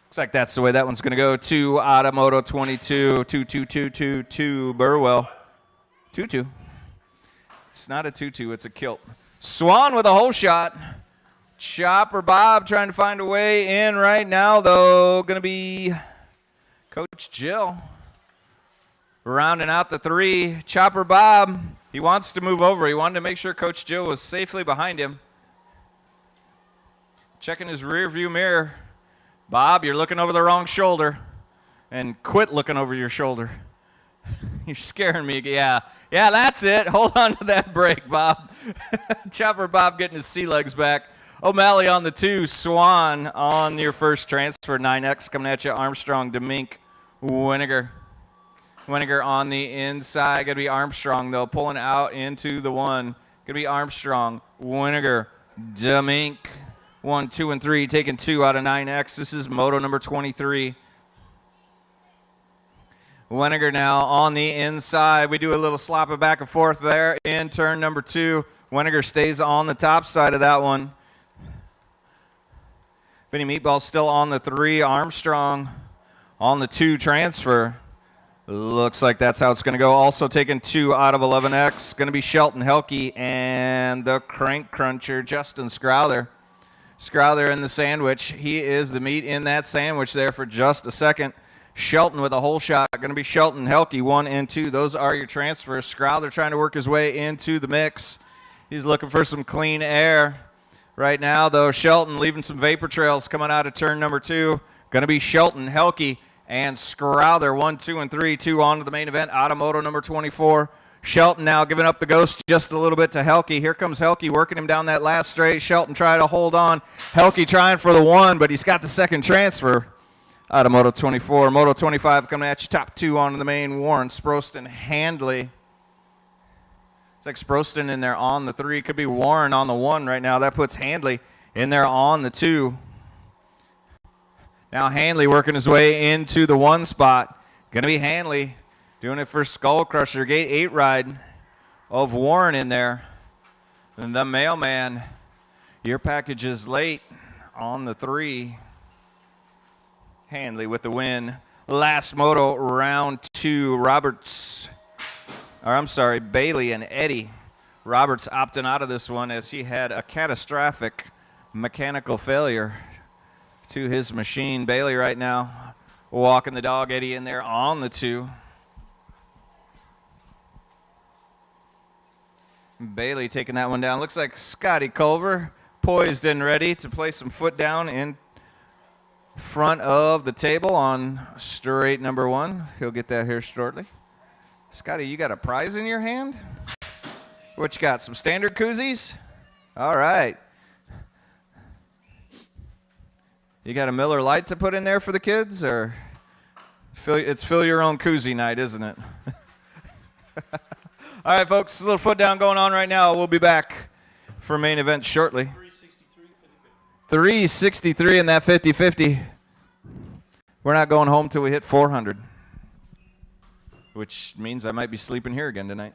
Looks like that's the way that one's going to go. 2 out of Moto 22, 2 Burwell. 2-2. It's not a 2-2, it's a kilt. Swan with a hole shot. Chopper Bob trying to find a way in right now, though. Going to be Coach Jill rounding out the 3. Chopper Bob, he wants to move over. He wanted to make sure Coach Jill was safely behind him. Checking his rear view mirror. Bob, you're looking over the wrong shoulder. And quit looking over your shoulder. You're scaring me. Yeah, that's it. Hold on to that brake, Bob. Chopper Bob getting his sea legs back. O'Malley on the 2. Swan on your first transfer. 9X coming at you. Armstrong, Demink, Winiger. Winiger on the inside. Going to be Armstrong, though, pulling out into the 1. Going to be Armstrong, Winiger, Demink. 1, 2, and 3. Taking 2 out of 9X. This is moto number 23. Winiger now on the inside. We do a little slop it back and forth there in turn number 2. Winiger stays on the top side of that one. Vinny Meatball still on the 3. Armstrong on the 2 transfer. Looks like that's how it's going to go. Also taking 2 out of 11X. Going to be Shelton Helke and the crank cruncher, Justin Scrowther. Scrowther in the sandwich. He is the meat in that sandwich there for just a second. Shelton with a hole shot. Going to be Shelton Helke, 1 and 2. Those are your transfers. Scrowther trying to work his way into the mix. He's looking for some clean air. Right now, though, Shelton leaving some vapor trails coming out of turn number 2. Going to be Shelton Helke and Scrowther, 1, 2, and 3. 2 on to the main event, Automoto number 24. Shelton now giving up the ghost just a little bit to Helke. Here comes Helke working him down that last straight. Shelton trying to hold on. Helke trying for the 1, but he's got the second transfer. Automoto 24. Moto 25 coming at you. Top 2 on the main. Warren, Sproston, Handley. It's like Sproston in there on the 3. Could be Warren on the 1 right now. That puts Handley in there on the 2. Now Handley working his way into the 1 spot. Going to be Handley doing it for Skull Crusher. Gate 8 ride of Warren in there. And the mailman. Your package is late on the 3. Handley with the win. Last moto, round 2. Bailey and Eddie. Roberts opting out of this one as he had a catastrophic mechanical failure to his machine. Bailey right now walking the dog. Eddie in there on the 2. Bailey taking that one down. Looks like Scotty Culver poised and ready to place some foot down in front of the table on straight number 1. He'll get that here shortly. Scotty, you got a prize in your hand? What you got, some standard koozies? All right. You got a Miller Lite to put in there for the kids, or it's fill your own koozie night, isn't it? All right, folks, a little foot down going on right now. We'll be back for main event shortly. 363 in that 50-50. We're not going home till we hit 400, which means I might be sleeping here again tonight.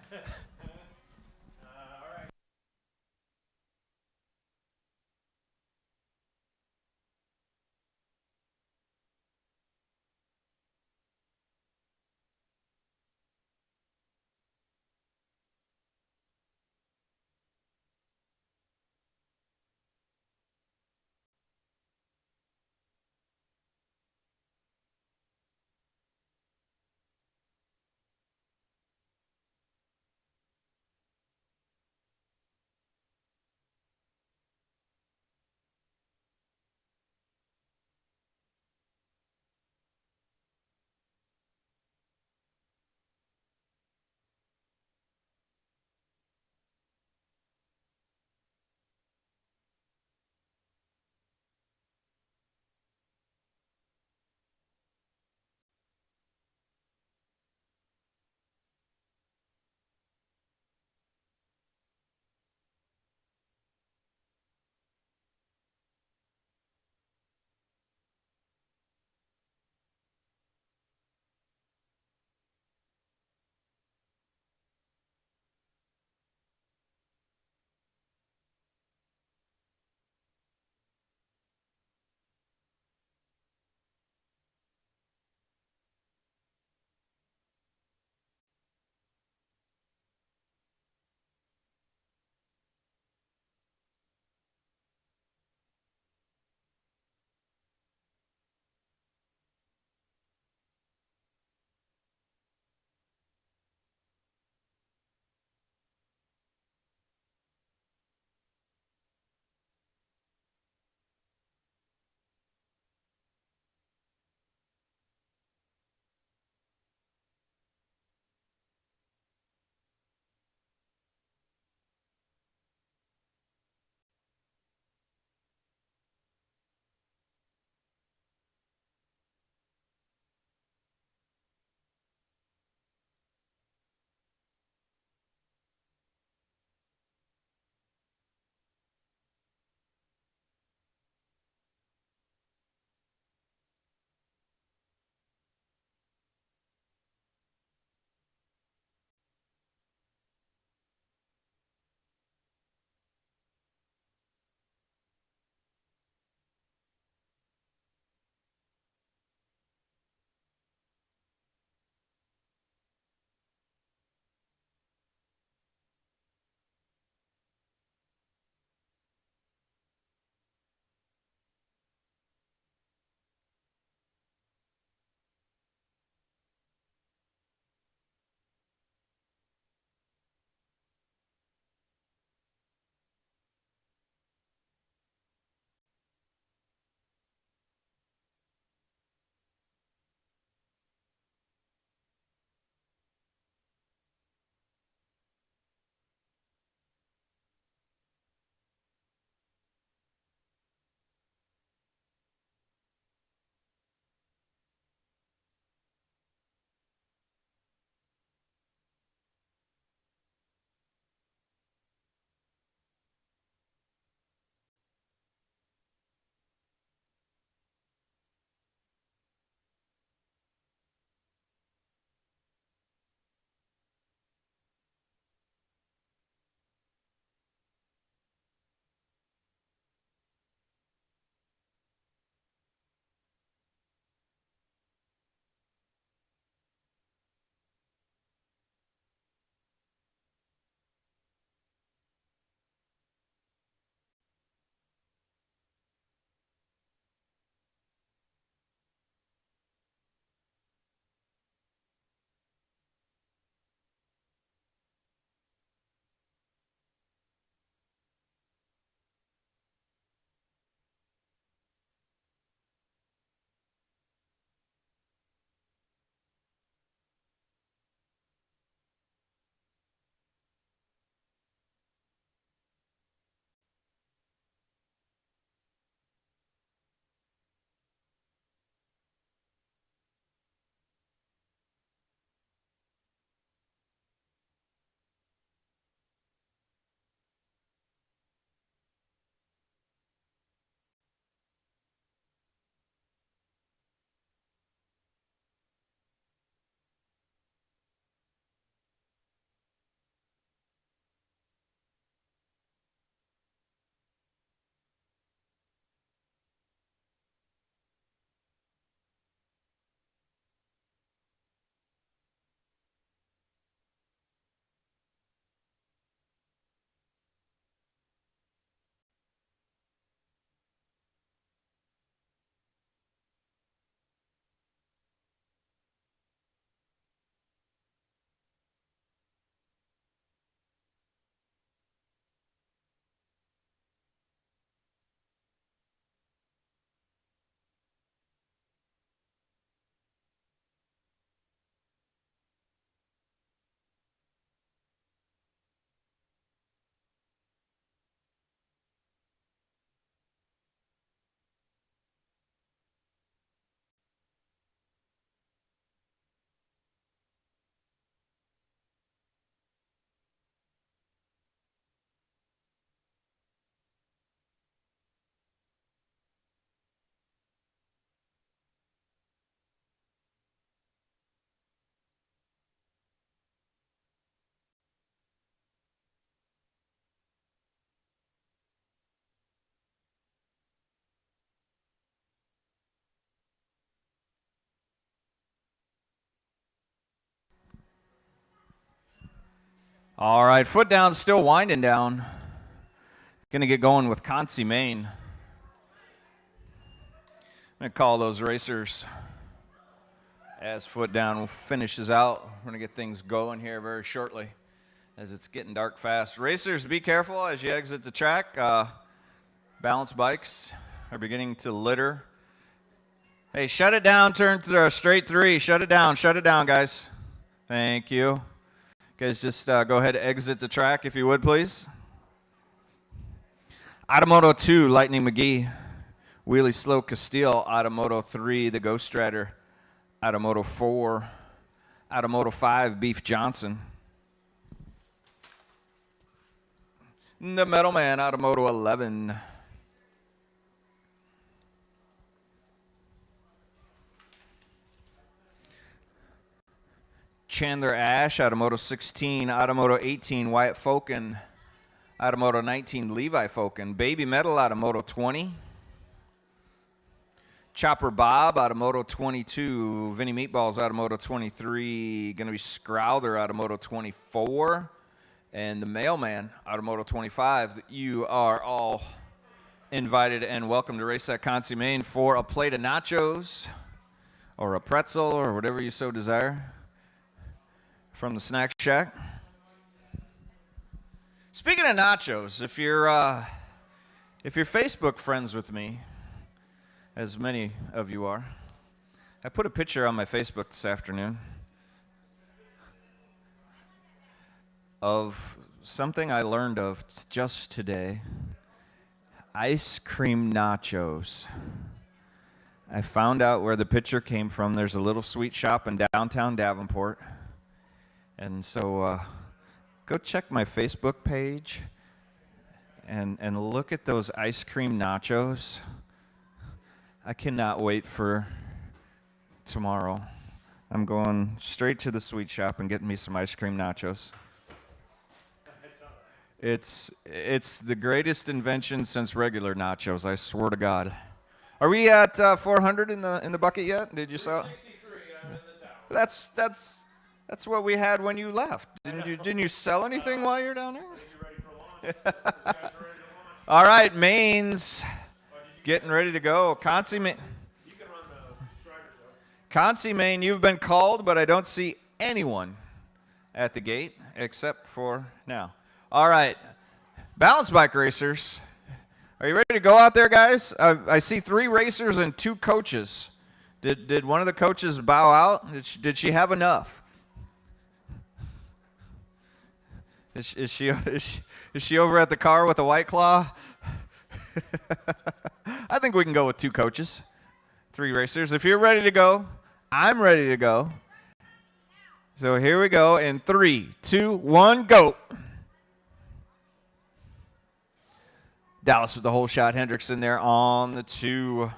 All right, foot down, still winding down. Going to get going with Concy, Maine. I'm going to call those racers as foot down finishes out. We're going to get things going here very shortly as it's getting dark fast. Racers, be careful as you exit the track. Balance bikes are beginning to litter. Hey, shut it down, turn through, straight 3. Shut it down, guys. Thank you. Guys, just go ahead and exit the track if you would, please. Automoto 2, Lightning McGee. Wheelie Slow Castile. Automoto 3, the Ghost Rider. Automoto 4. Automoto 5, Beef Johnson. The Metal Man, Automoto 11. Chandler Ash, Automoto 16, Automoto 18, Wyatt Foken, Automoto 19, Levi Foken, Baby Metal, Automoto 20, Chopper Bob, Automoto 22, Vinny Meatballs, Automoto 23, going to be Scrowder, Automoto 24, and the Mailman, Automoto 25. You are all invited and welcome to race at Concy, Maine for a plate of nachos or a pretzel or whatever you so desire from the Snack Shack. Speaking of nachos, if you're Facebook friends with me, as many of you are, I put a picture on my Facebook this afternoon of something I learned of just today. Ice cream nachos. I found out where the picture came from. There's a little sweet shop in downtown Davenport. And so go check my Facebook page and look at those ice cream nachos. I cannot wait for tomorrow. I'm going straight to the sweet shop and getting me some ice cream nachos. It's the greatest invention since regular nachos, I swear to God. Are we at 400 in the bucket yet? Did you sell? 63, I'm in the tower. That's what we had when you left. Didn't you sell anything while you're down there? All right, Maine's getting ready to go. Concy, Maine. You can run the Strider show. Concy, Maine, you've been called, but I don't see anyone at the gate except for now. All right, balance bike racers. Are you ready to go out there, guys? I see 3 racers and 2 coaches. Did one of the coaches bow out? Did she have enough? Is she over at the car with a White Claw? I think we can go with 2 coaches, 3 racers. If you're ready to go, I'm ready to go. So here we go in 3, 2, 1, go. Dallas with the whole shot. Hendrickson there on the 2.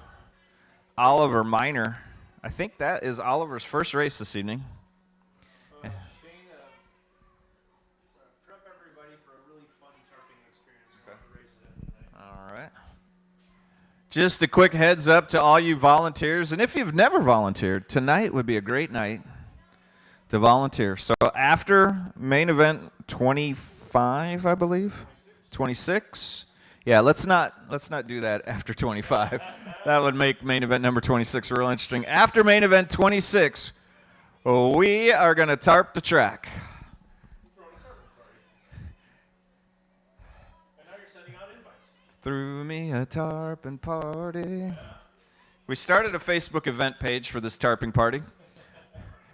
Oliver Minor. I think that is Oliver's first race this evening. Shane, prep everybody for a really fun tarping experience for the races at the night. All right. Just a quick heads up to all you volunteers. And if you've never volunteered, tonight would be a great night to volunteer. So after main event 25, I believe, 26. Yeah, let's not do that after 25. That would make main event number 26 real interesting. After main event 26, we are going to tarp the track. And now you're sending out invites. Threw me a tarping party. We started a Facebook event page for this tarping party.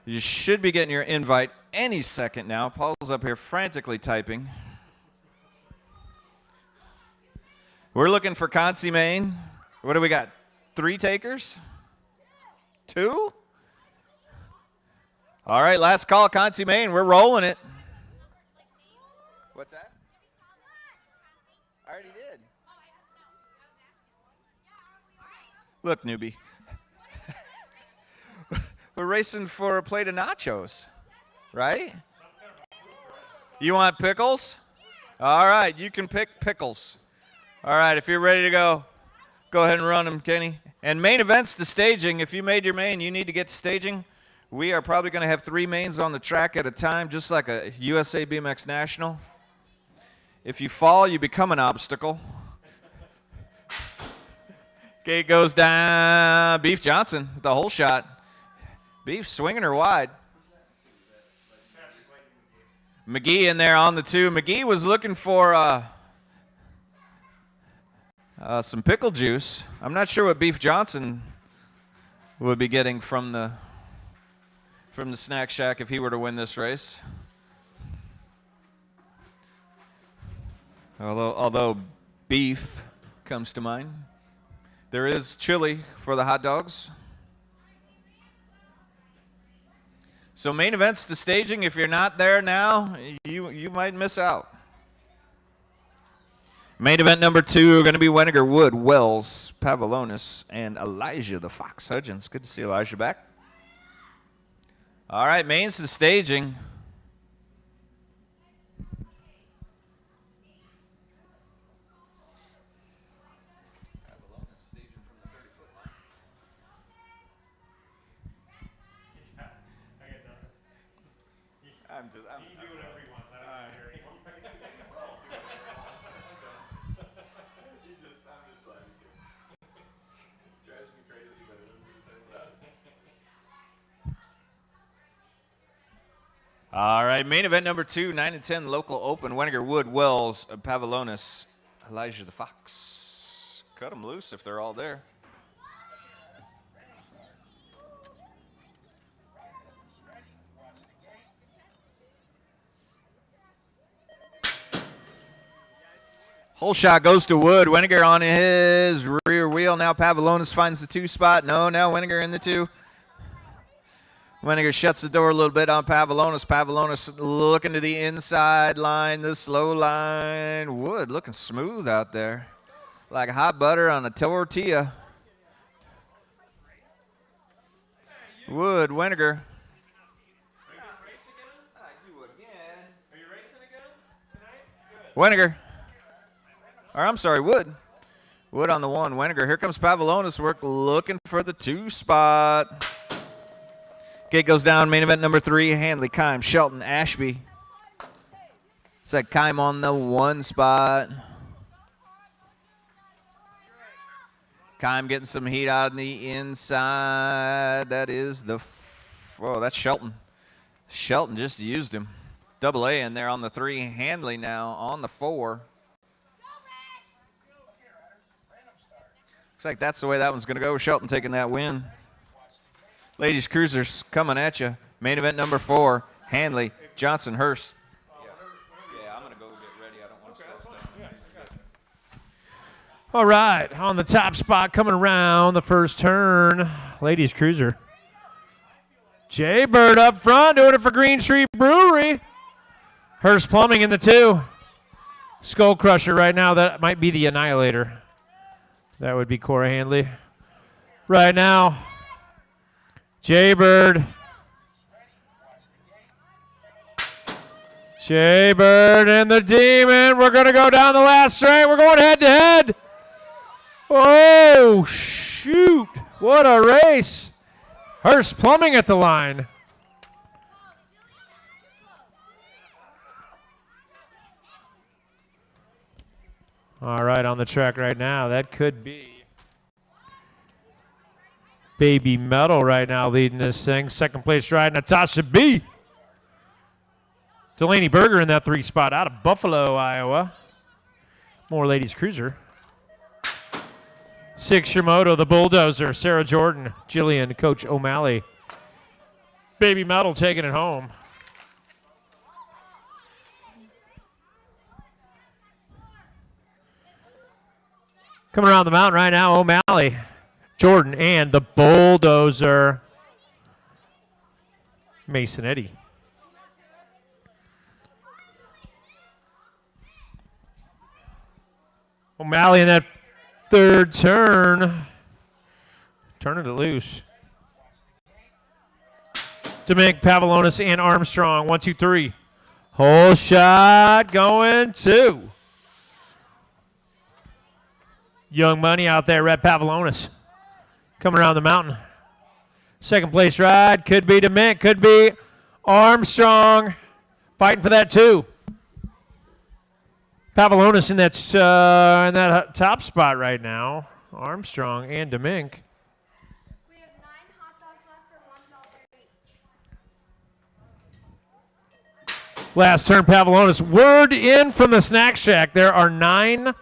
You should be getting your invite any second now. Paul's up here frantically typing. We're looking for Concy, Maine. What do we got? 3 takers? 2? All right, last call, Concy, Maine. We're rolling it. What's that? I already did. Look, newbie. We're racing for a plate of nachos, right? You want pickles? All right, you can pick pickles. All right, if you're ready to go, go ahead and run them, Kenny. And main events to staging. If you made your main, you need to get to staging. We are probably going to have 3 mains on the track at a time, just like a USA BMX National. If you fall, you become an obstacle. Gate goes down. Beef Johnson with the whole shot. Beef swinging her wide. McGee in there on the 2. McGee was looking for some pickle juice. I'm not sure what Beef Johnson would be getting from the snack shack if he were to win this race. Although beef comes to mind. There is chili for the hot dogs. So main events to staging. If you're not there now, you might miss out. Main event number 2 are going to be Weniger, Wood, Wells, Pavlonis, and Elijah the Fox Hudgens. Good to see Elijah back. All right, mains to staging. I'm just, I'm, He can do whatever he wants. I don't care anymore. I'm just glad he's here. Drives me crazy, but it doesn't say that. All right, main event number 2, 9 and 10 local open. Weniger, Wood, Wells, Pavlonis, Elijah the Fox. Cut them loose if they're all there. Whole shot goes to Wood. Weniger on his rear wheel. Now Pavlonis finds the 2 spot. No, now Weniger in the 2. Weniger shuts the door a little bit on Pavlonis. Pavlonis looking to the inside line, the slow line. Wood looking smooth out there. Like hot butter on a tortilla. Wood, Weniger. Weniger. Or I'm sorry, Wood. Wood on the 1. Weniger. Here comes Pavlonis. Work looking for the 2 spot. Gate goes down. Main event number 3. Handley, Kime, Shelton, Ashby. It's like Kime on the 1 spot. Kime getting some heat out on the inside. That is the, oh, that's Shelton. Shelton just used him. Double A in there on the 3. Handley now on the 4. Looks like that's the way that one's going to go. Shelton taking that win. Ladies Cruisers coming at you. Main event number 4. Handley, Johnson, Hurst. Yeah, I'm going to go get ready. I don't want to slow us down. All right, on the top spot coming around the first turn, Ladies Cruiser. Jay Bird up front doing it for Green Street Brewery. Hurst Plumbing in the 2. Skull Crusher right now. That might be the Annihilator. That would be Cora Handley. Right now, Jaybird. Jaybird and the Demon. We're going to go down the last straight. We're going head to head. Oh, shoot. What a race. Hurst Plumbing at the line. All right, on the track right now, that could be Baby Metal right now leading this thing. Second place ride, Natasha B. Delaney Berger in that 3 spot out of Buffalo, Iowa. More Ladies Cruiser. 6 Yamamoto, the Bulldozer, Sarah Jordan, Jillian, Coach O'Malley. Baby Metal taking it home. Coming around the mountain right now, O'Malley, Jordan, and the Bulldozer, Mason Eddy. O'Malley in that 3rd turn, turning it loose. Dominic Pavlonis and Armstrong, 1, 2, 3. Whole shot going 2. Young Money out there, Red Pavlonis. Coming around the mountain. Second place ride could be DeMint, could be Armstrong. Fighting for that too. Pavlonis in that top spot right now. Armstrong and DeMink. We have 9 hot dogs left for $1 each. Last turn, Pavlonis. Word in from the Snack Shack. There are 9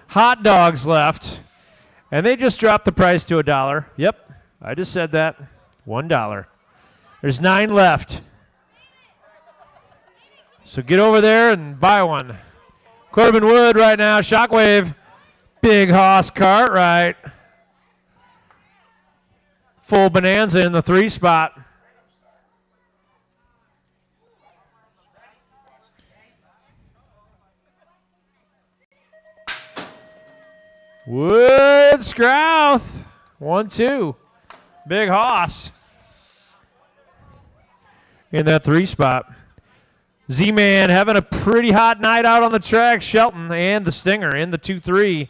hot dogs left. And they just dropped the price to $1. Yep, I just said that. $1. There's 9 left. So get over there and buy one. Corbin Wood right now, Shockwave. Big Hoss Cartwright. Full Bonanza in the 3 spot. Wood Scrouth. 1-2. Big Hoss. In that 3 spot. Z-Man having a pretty hot night out on the track. Shelton and the Stinger in the 2-3.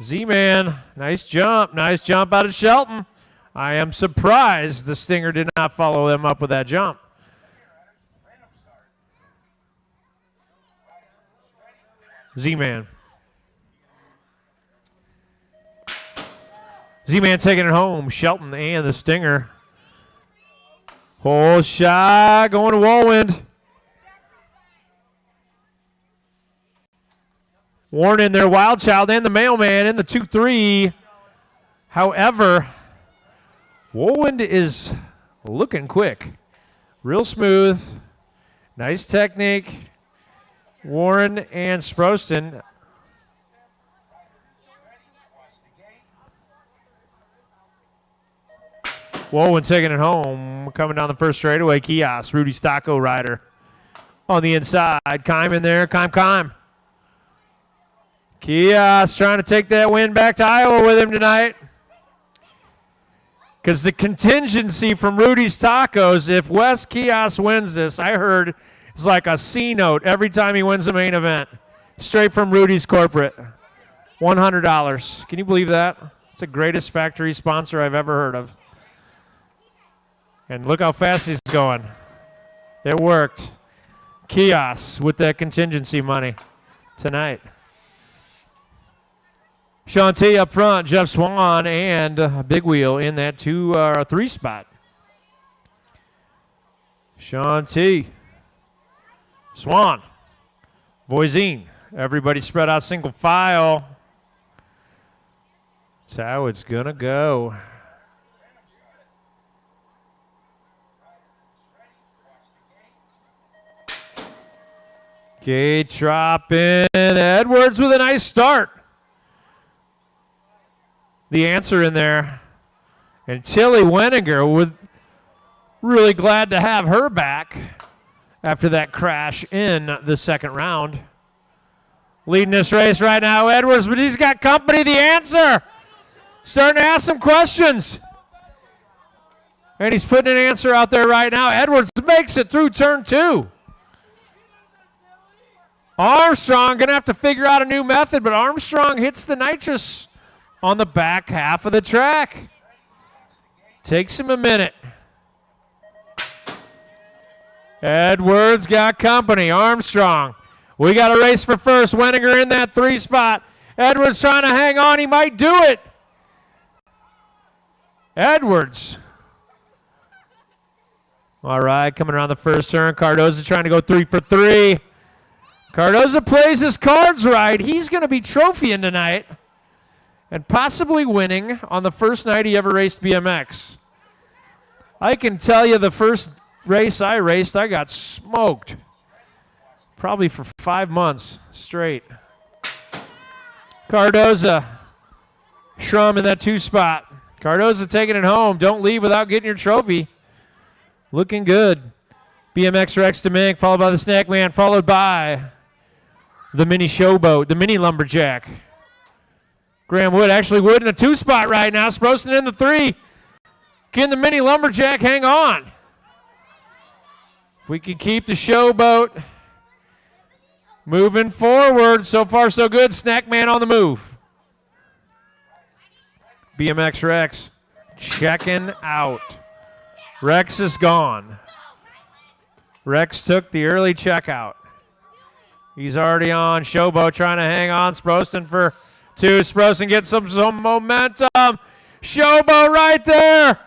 Z-Man, nice jump. Nice jump out of Shelton. I am surprised the Stinger did not follow them up with that jump. Z-Man. Z-Man taking it home. Shelton and the Stinger. Whole shot going to Woolwind. Warren in there, Wild Child and the Mailman in the 2-3. However, Woolwind is looking quick. Real smooth. Nice technique. Warren and Sproston. Woolwind taking it home. Coming down the first straightaway. Kios, Rudy Stocco rider. On the inside. Kime in there. Kime. Kios trying to take that win back to Iowa with him tonight. Because the contingency from Rudy's Tacos, if Wes Kios wins this, I heard it's like a C note every time he wins a main event. Straight from Rudy's corporate. $100. Can you believe that? It's the greatest factory sponsor I've ever heard of. And look how fast he's going. It worked. Kios with that contingency money tonight. Sean T up front, Jeff Swan and Big Wheel in that 3 spot. Sean T, Swan, Voisin, everybody spread out single file. That's how it's gonna go. Gate dropping, Edwards with a nice start. The answer in there. And Tilly Wenninger was really glad to have her back after that crash in the second round. Leading this race right now, Edwards, but he's got company. The answer. Starting to ask some questions. And he's putting an answer out there right now. Edwards makes it through turn 2. Armstrong going to have to figure out a new method, but Armstrong hits the nitrous on the back half of the track. Takes him a minute. Edwards got company. Armstrong. We got a race for first. Wenninger in that 3 spot. Edwards trying to hang on. He might do it. Edwards. All right, coming around the first turn. Cardoza trying to go 3 for 3. Cardoza plays his cards right. He's going to be trophying tonight. And possibly winning on the first night he ever raced BMX. I can tell you the first race I raced, I got smoked. Probably for 5 months straight. Cardoza. Schrum in that 2 spot. Cardoza taking it home. Don't leave without getting your trophy. Looking good. BMX Rex DeMink, followed by the Snack Man, followed by the mini Showboat, the mini Lumberjack. Graham Wood, actually Wood in a 2 spot right now. Sproston in the 3. Can the mini Lumberjack hang on? If we can keep the Showboat moving forward. So far, so good. Snack Man on the move. BMX Rex checking out. Rex is gone. Rex took the early checkout. He's already on. Showboat trying to hang on. Sprosten for 2. Sprosten gets some momentum. Showboat right there.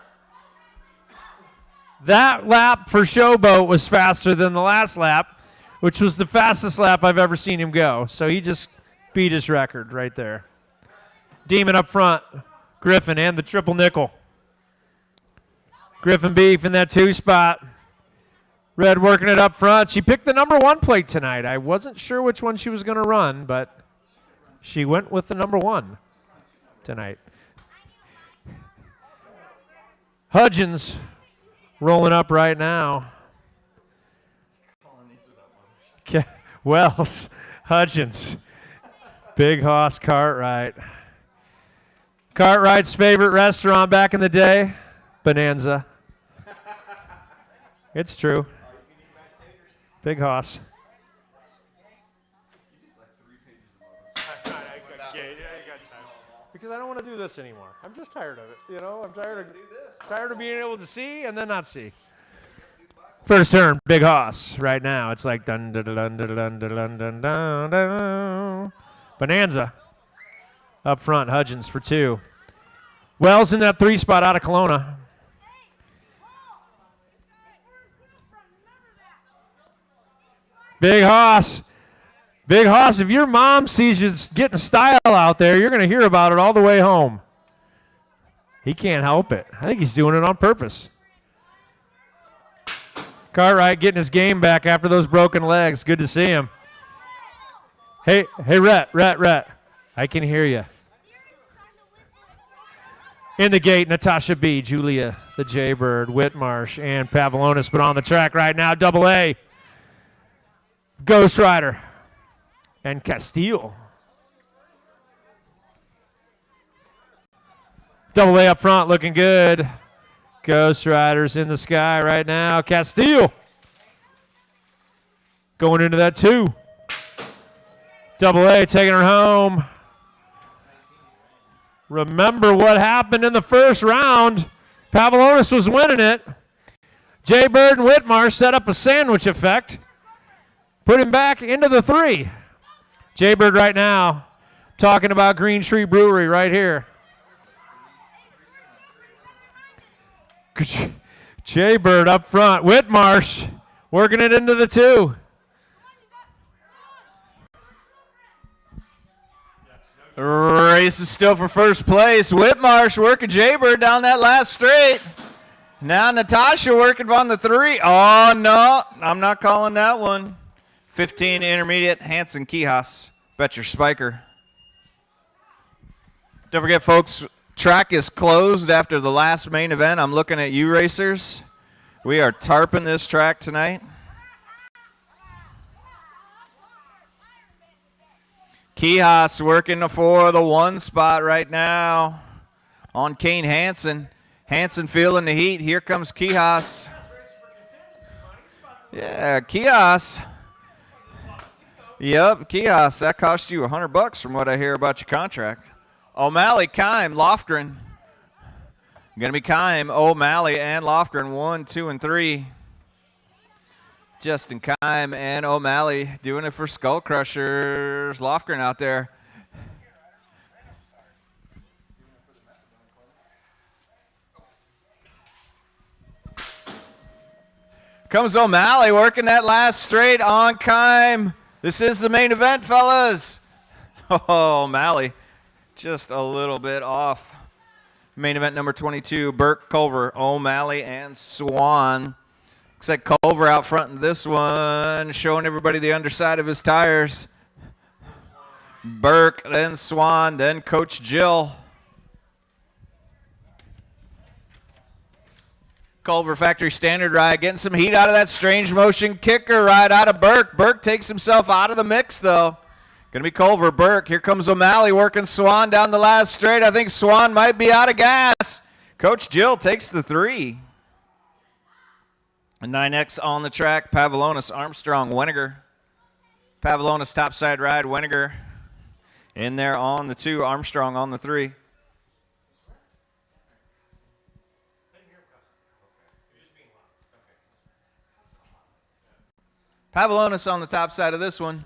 That lap for Showboat was faster than the last lap, which was the fastest lap I've ever seen him go. So he just beat his record right there. Demon up front. Griffin and the triple nickel. Griffin Beef in that 2 spot. Red working it up front. She picked the number 1 plate tonight. I wasn't sure which one she was going to run, but she went with the number 1 tonight. Hudgens rolling up right now. Wells, Hudgens, Big Hoss Cartwright. Cartwright's favorite restaurant back in the day, Bonanza. It's true. Big Hoss. Because I don't want to do this anymore. I'm just tired of it. You know, I'm tired of being able to see and then not see. First turn, Big Hoss. Right now, it's like dun dun dun dun dun dun dun dun dun. Bonanza. Up front, Hudgens for 2. Wells in that 3 spot out of Kelowna. Big Hoss. Big Hoss, if your mom sees you getting style out there, you're going to hear about it all the way home. He can't help it. I think he's doing it on purpose. Cartwright getting his game back after those broken legs. Good to see him. Hey, Rhett. I can hear you. In the gate, Natasha B., Julia, the Jaybird, Whitmarsh, and Pavlonis. But on the track right now, Double A. Ghost Rider and Castile. Double A up front looking good. Ghost Rider's in the sky right now. Castile going into that 2. Double A taking her home. Remember what happened in the first round. Pavlonis was winning it. Jaybird and Whitmarsh set up a sandwich effect. Put him back into the 3. Jaybird right now talking about Green Tree Brewery right here. Jaybird up front. Whitmarsh working it into the 2. Race is still for first place. Whitmarsh working Jaybird down that last straight. Now Natasha working on the 3. Oh, no. I'm not calling that one. 15 intermediate, Hanson Kihas. Bet your spiker. Don't forget, folks, track is closed after the last main event. I'm looking at you racers. We are tarping this track tonight. Kihas working for the 1 spot right now on Kane Hansen. Hansen feeling the heat. Here comes Kihas. Yeah, Kihas. Yep, Kihas. That cost you $100 from what I hear about your contract. O'Malley, Kime, Lofgren. Going to be Kime, O'Malley, and Lofgren, 1, 2, and 3. Justin Kime and O'Malley doing it for Skull Crushers. Lofgren out there. Comes O'Malley working that last straight on Kime. This is the main event, fellas. Oh, O'Malley just a little bit off. Main event number 22, Burke, Culver, O'Malley, and Swan. Looks like Culver out front in this one, showing everybody the underside of his tires. Burke, then Swan, then Coach Jill. Culver factory standard ride, getting some heat out of that strange motion kicker ride out of Burke. Burke takes himself out of the mix, though. Going to be Culver, Burke. Here comes O'Malley working Swan down the last straight. I think Swan might be out of gas. Coach Jill takes the 3. A 9X on the track, Pavlonis, Armstrong, Weniger. Pavlonis topside ride, Weniger in there on the 2, Armstrong on the 3. Pavlonis on the top side of this one.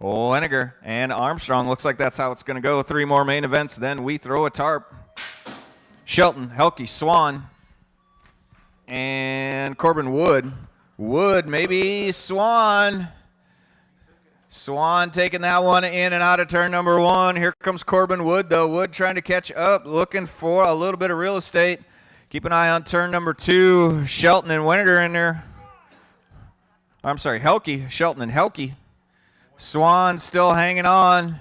Weniger and Armstrong. Looks like that's how it's going to go. 3 more main events, then we throw a tarp. Shelton, Helke, Swan, and Corbin Wood. Wood, maybe Swan. Swan taking that one in and out of turn number 1. Here comes Corbin Wood, though. Wood trying to catch up, looking for a little bit of real estate. Keep an eye on turn number 2. Shelton and Weniger in there. I'm sorry, Helke, Shelton and Helke. Swan still hanging on.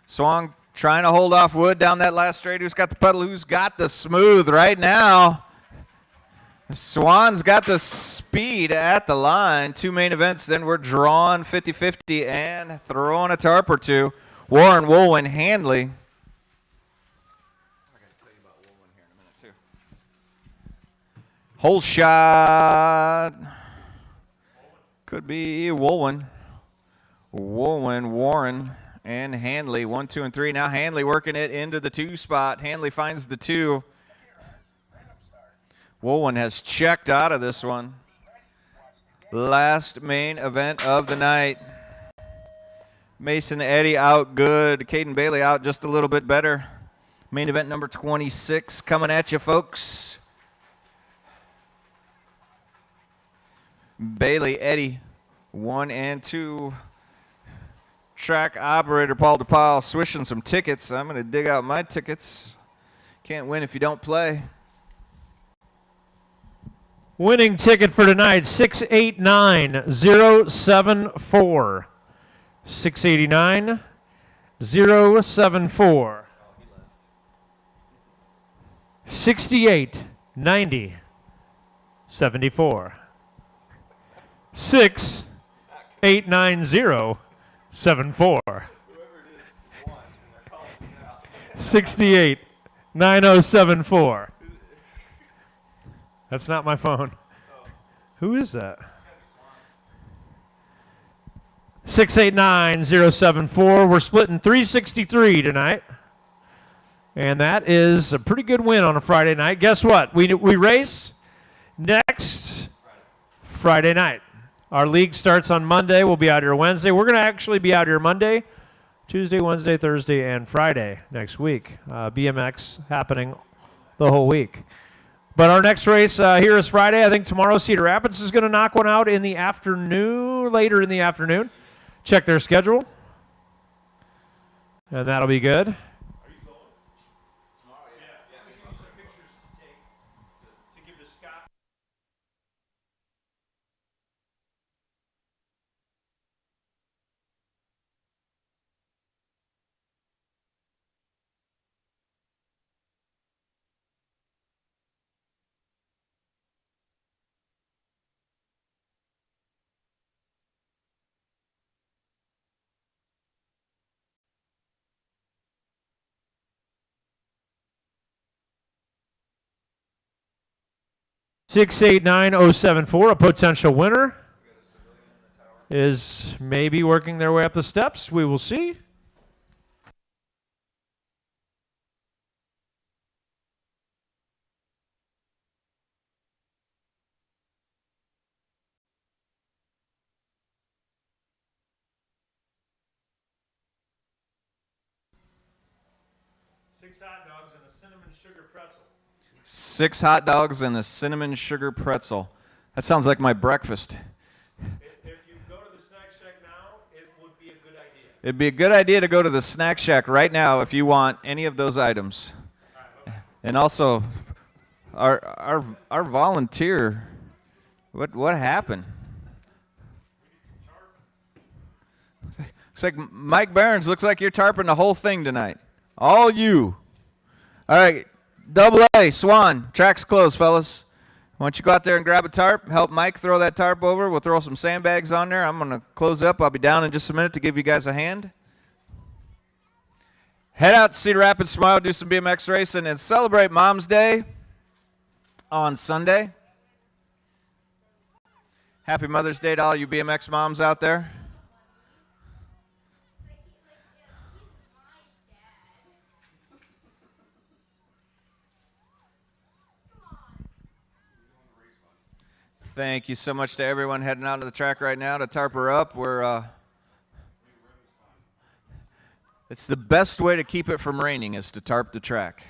Swan trying to hold off Wood down that last straight. Who's got the pedal? Who's got the smooth right now? Swan's got the speed at the line. 2 main events, then we're drawing 50-50 and throwing a tarp or 2. Warren, Woolwin, Handley. I got to tell you about Woolwin here in a minute, too. Whole shot. Could be Woolwin. Woolwin, Warren, and Handley. 1, 2, and 3. Now Handley working it into the 2 spot. Handley finds the 2. Woolwin has checked out of this one. Last main event of the night. Mason Eddy out good. Caden Bailey out just a little bit better. Main event number 26 coming at you, folks. Bailey, Eddy, 1 and 2. Track operator Paul DePaul swishing some tickets. I'm going to dig out my tickets. Can't win if you don't play. Winning ticket for tonight, 689074. 689074. 689074. 689074. 689074. That's not my phone. Who is that? 689074. We're splitting 363 tonight. And that is a pretty good win on a Friday night. Guess what? We race next Friday night. Our league starts on Monday. We'll be out here Wednesday. We're going to actually be out here Monday, Tuesday, Wednesday, Thursday, and Friday next week. BMX happening the whole week. But our next race here is Friday. I think tomorrow Cedar Rapids is going to knock one out in the afternoon, later in the afternoon. Check their schedule. And that'll be good. Are you going? Tomorrow, yeah. We can use some pictures to give to Scott. Six eight nine 074, a potential winner, is maybe working their way up the steps. We will see. Six hot dogs and a cinnamon sugar pretzel. 6 hot dogs and a cinnamon sugar pretzel. That sounds like my breakfast. If you go to the Snack Shack now, it would be a good idea. It'd be a good idea to go to the Snack Shack right now if you want any of those items. And also, our volunteer, what happened? Looks like Mike Barons, looks like you're tarping the whole thing tonight. All you. All right, Double A, Swan, track's closed, fellas. Why don't you go out there and grab a tarp, help Mike throw that tarp over. We'll throw some sandbags on there. I'm going to close up. I'll be down in just a minute to give you guys a hand. Head out to Cedar Rapids tomorrow, do some BMX racing, and celebrate Mom's Day on Sunday. Happy Mother's Day to all you BMX moms out there. Thank you so much to everyone heading out to the track right now to tarp her up. It's the best way to keep it from raining is to tarp the track.